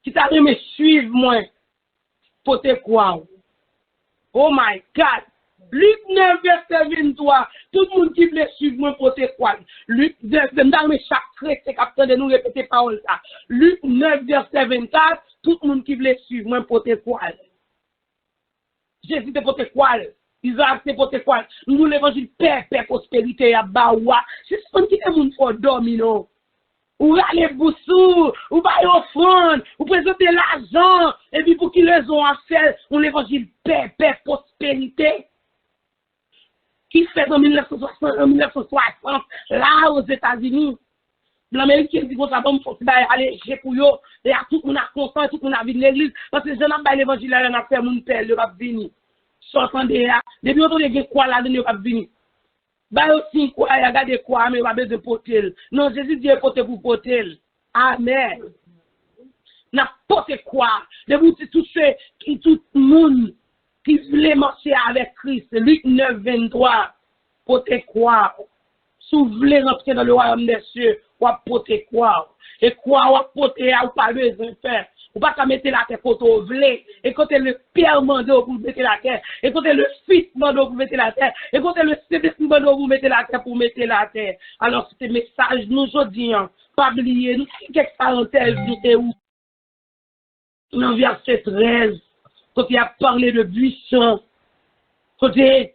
qui t'a aimé suivre moi, pour te croire. Oh my God! Luc 9, verset 23, tout le monde qui veut suivre moi pour te croire. Luc 9, dans chaque chrétien capteur de nous répéter parole ça. Luc 9, verset 24, tout le monde qui veut suivre moi pour te croire. Jésus te pour te croire. Isaac te pour te croire. Nous l'évangile paix, prospérité, à baoua. C'est ce qui est mon fort domino. Ou aller boussou, ou bailler offrande, ou présenter l'argent, et puis pour qu'ils les ont à faire, on l'évangile paix, prospérité. Qui fait en 1960, là aux États-Unis. L'Amérique qui dit qu'on ça va me forcer aller chez pour eux, et à tout le monde a constant, tout le monde a vu l'église, parce que je n'ai pas l'évangile là, on a fait mon père, il va venir. S'entendez là, depuis on a quoi là, il va venir. Bah aussi quoi, il y a gardé quoi, mais il va besoin de potel. Non, Jésus dit potel pour potel. Amen. N'importe quoi. Depuis tout le monde qui voulait marcher avec Christ, Luc 9, 23, pour te croire. Si vous voulez rentrer dans le royaume des cieux, ou pour te croire. Et croire, ou pour te ou pas besoin de faire. Ou pas qu'à mettre la terre quand vous voulez. Et quand le Père mande pour mettre la terre. Et quand le Fils mande pour mettre la terre. Et quand le Saint-Esprit mande pour mettre la terre, pour mettre la terre. Alors, c'est un message, nous, aujourd'hui, pas oublier, nous, quelques parenthèses, nous, c'est où? Dans verset 13, quand il a parlé de buisson, côté,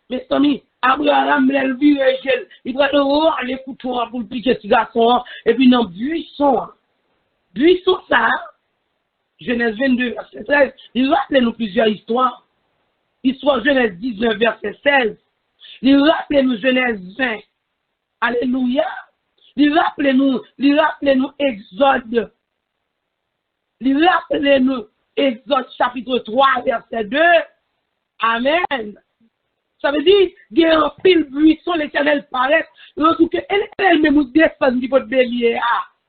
mes amis, Abraham l'a vu, il va aller couteau pour le piquer ce garçon, et puis dans buisson ça, Genèse 22, verset 13, il rappelle-nous plusieurs histoires. Histoire Genèse 19, verset 16, il rappelle-nous Genèse 20, alléluia, il rappelle-nous Exode, il rappelle-nous Exode chapitre 3, verset 2, amen. Ça veut dire, il y a un pile buisson, l'Éternel paraît, en tout cas, elle même nous descend du pot bélier.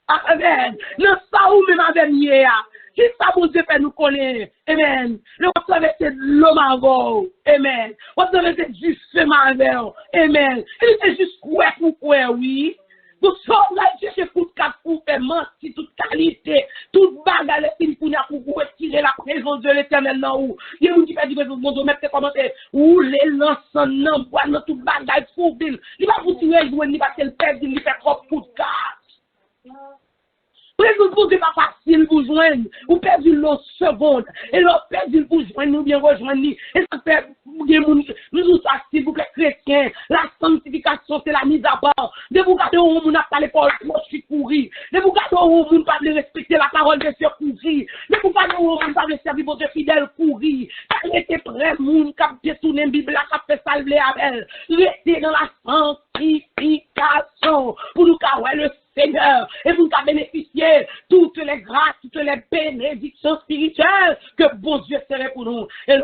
Amen. Non, ça ou même avec lié. Si ça vous fait nous connaître. Amen. Le vous savez c'est l'homme avant. Amen. Vous savez c'est juste femme avant. Amen. Et c'est juste quoi pour quoi, oui. Vous sortez là, cherchez toute quatre pour faire mentir, toute qualité, toute bagarre, pour retirer la présence de l'Éternel là où. Il y a une qui fait du bon Dieu, mettez commentaires, où les lançants n'en voient dans toute bagarre pour ville. Il va vous tirer, il va le perdre, il fait trop pour de casse. Présence pour c'est pas facile pour joindre, ou perdu l'autre seconde, et l'autre perdu pour joindre, nous bien rejoindre, et ça fait, nous ça, si vous êtes chrétiens, la sanctification, c'est la mise à part. De vous garder où on n'a pas les paroles, moi je suis pourri. De vous garder où on n'a pas de respecter la parole de Dieu pourri. De vous garder où on n'a pas de servir votre fidèle pourri. Restez prêts, moun, cap détourner la Bible, cap fait salver Abel. Restez dans la sanctification, pour nous carrer le Seigneur, et vous avez bénéficié toutes les grâces, toutes les bénédictions spirituelles que bon Dieu serait pour nous. Et les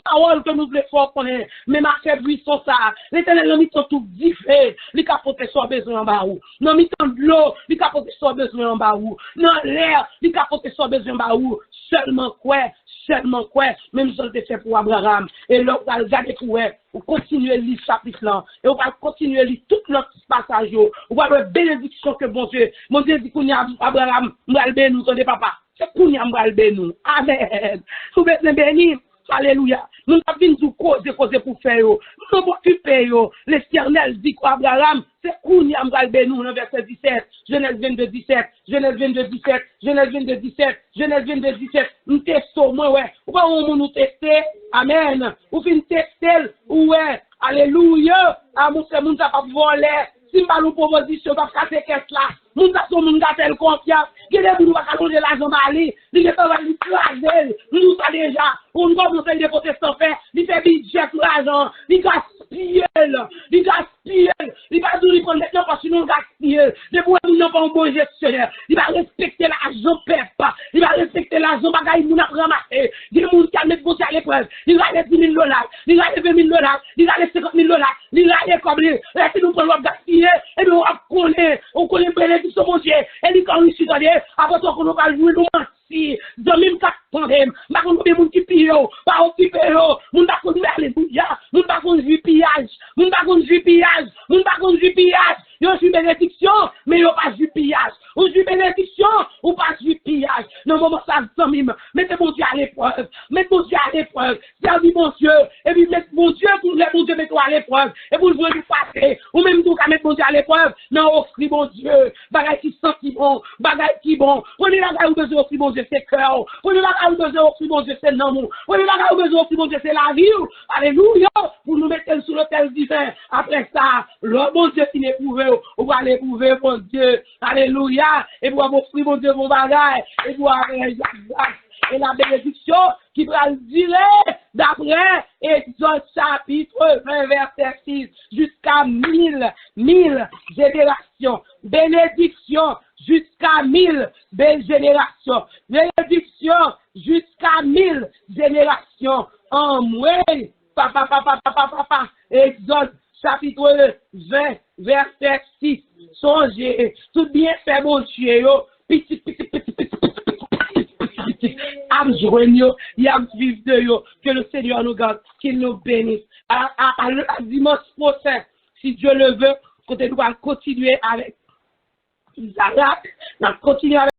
paroles que nous voulons faire connaître, mais marcher buisson ça, l'Éternel n'a mis tout diffé, il a porté son besoin en bas où. N'a mis de l'eau, il a porté son besoin en bas où. Dans l'air, il a porté son besoin en bas où. Seulement quoi, même si je fait pour Abraham. Et là, on va regarder pour elle, on continue à lire ce chapitre-là, et on va continuer à lire tout notre passage, on va voir la bénédiction que mon Dieu dit qu'on y a Abraham, m'albé nous, son papa. C'est qu'on y a m'albé nous. Amen. Vous êtes bénis. Alléluia. Nous avons vu nous causer pour faire. Nous sommes occupés. L'Éternel dit qu'Abraham, c'est qu'on y a m'albé nous, dans verset 17, Genèse 22, 17, Genèse 22, 17, Genèse 22, 17, Genèse 22, 17. Nous testons, moi, ouais. Ou pas on nous tester. Amen. Ou fin tester, ouais. Alléluia. Ah, mon frère, moun ça pas voler. Si pas nous proposition, pas casser caisse là. Moun ça son moun gâtel confiance. Qui est nous pas changer l'argent aller. Il est pas lui craser. Nous ça déjà. On va vous faire des protestants faire. Il fait budget sur l'argent. Il gaspille. Il gaspille. Il va nous prendre maintenant parce que nous gaspille. Des fois nous n'avons pas un bon gestionnaire. Il va respecter l'argent peuple. Il va respecter l'argent bagaille nous n'a ramassé. Des moun qui a mettre à l'épreuve. Il va les $10 000. Il va les $20 000. Il va les $50 000. Il va les comme lui. Et si nous prenons gaspiller, et bien on connaît bénédiction mon Dieu. Et il quand ici après ça qu'on va jouer nous mentir. Zamim ka pandem, ma kon be moun ki piyo, pa occupé yo, moun ba kon alléluia, moun ba kon ju pillage, moun ba kon ju pillage, moun ba kon ju pillage. Yo suis bénédiction, mais yo pas du pillage. Ou suis bénédiction, ou pas du pillage. Non, moment ça, zamim, mettez mon Dieu à l'épreuve, mettez mon Dieu à l'épreuve, servez mon Dieu, et puis mettez mon Dieu, pour le mon Dieu, mettez-toi à l'épreuve, et vous le voulez passer, ou même tout qu'à mettre mon Dieu à l'épreuve, non, offrez mon Dieu, bagaille qui sent qui bon, bagaille qui bon, prenez la gaille ou besoin offrir mon Dieu, c'est cœur, prenez la gaille ou besoin offrir mon Dieu, c'est non, prenez la gaille ou besoin offrir mon Dieu, c'est la vie, alléluia, pour nous mettre sur l'autel divin, après ça, le bon Dieu qui n'est éprouvé, on va l'éprouver, mon Dieu, alléluia, et pour offrir mon Dieu, mon bagaille, et pour et la bénédiction qui va le dire d'après Exode chapitre 20 verset 6 jusqu'à 1000 générations. Bénédiction jusqu'à 1000 générations. Bénédiction jusqu'à 1000 générations. En moi, papa. Exode chapitre 20 verset 6. Songez, tout bien fait mon Dieu, petit. Amjoignez, y a vivre de yo, que le Seigneur nous garde, qu'il nous bénisse. À dimanche prochain, si Dieu le veut, côté nous allons continuer avec Isaac, nous continuer avec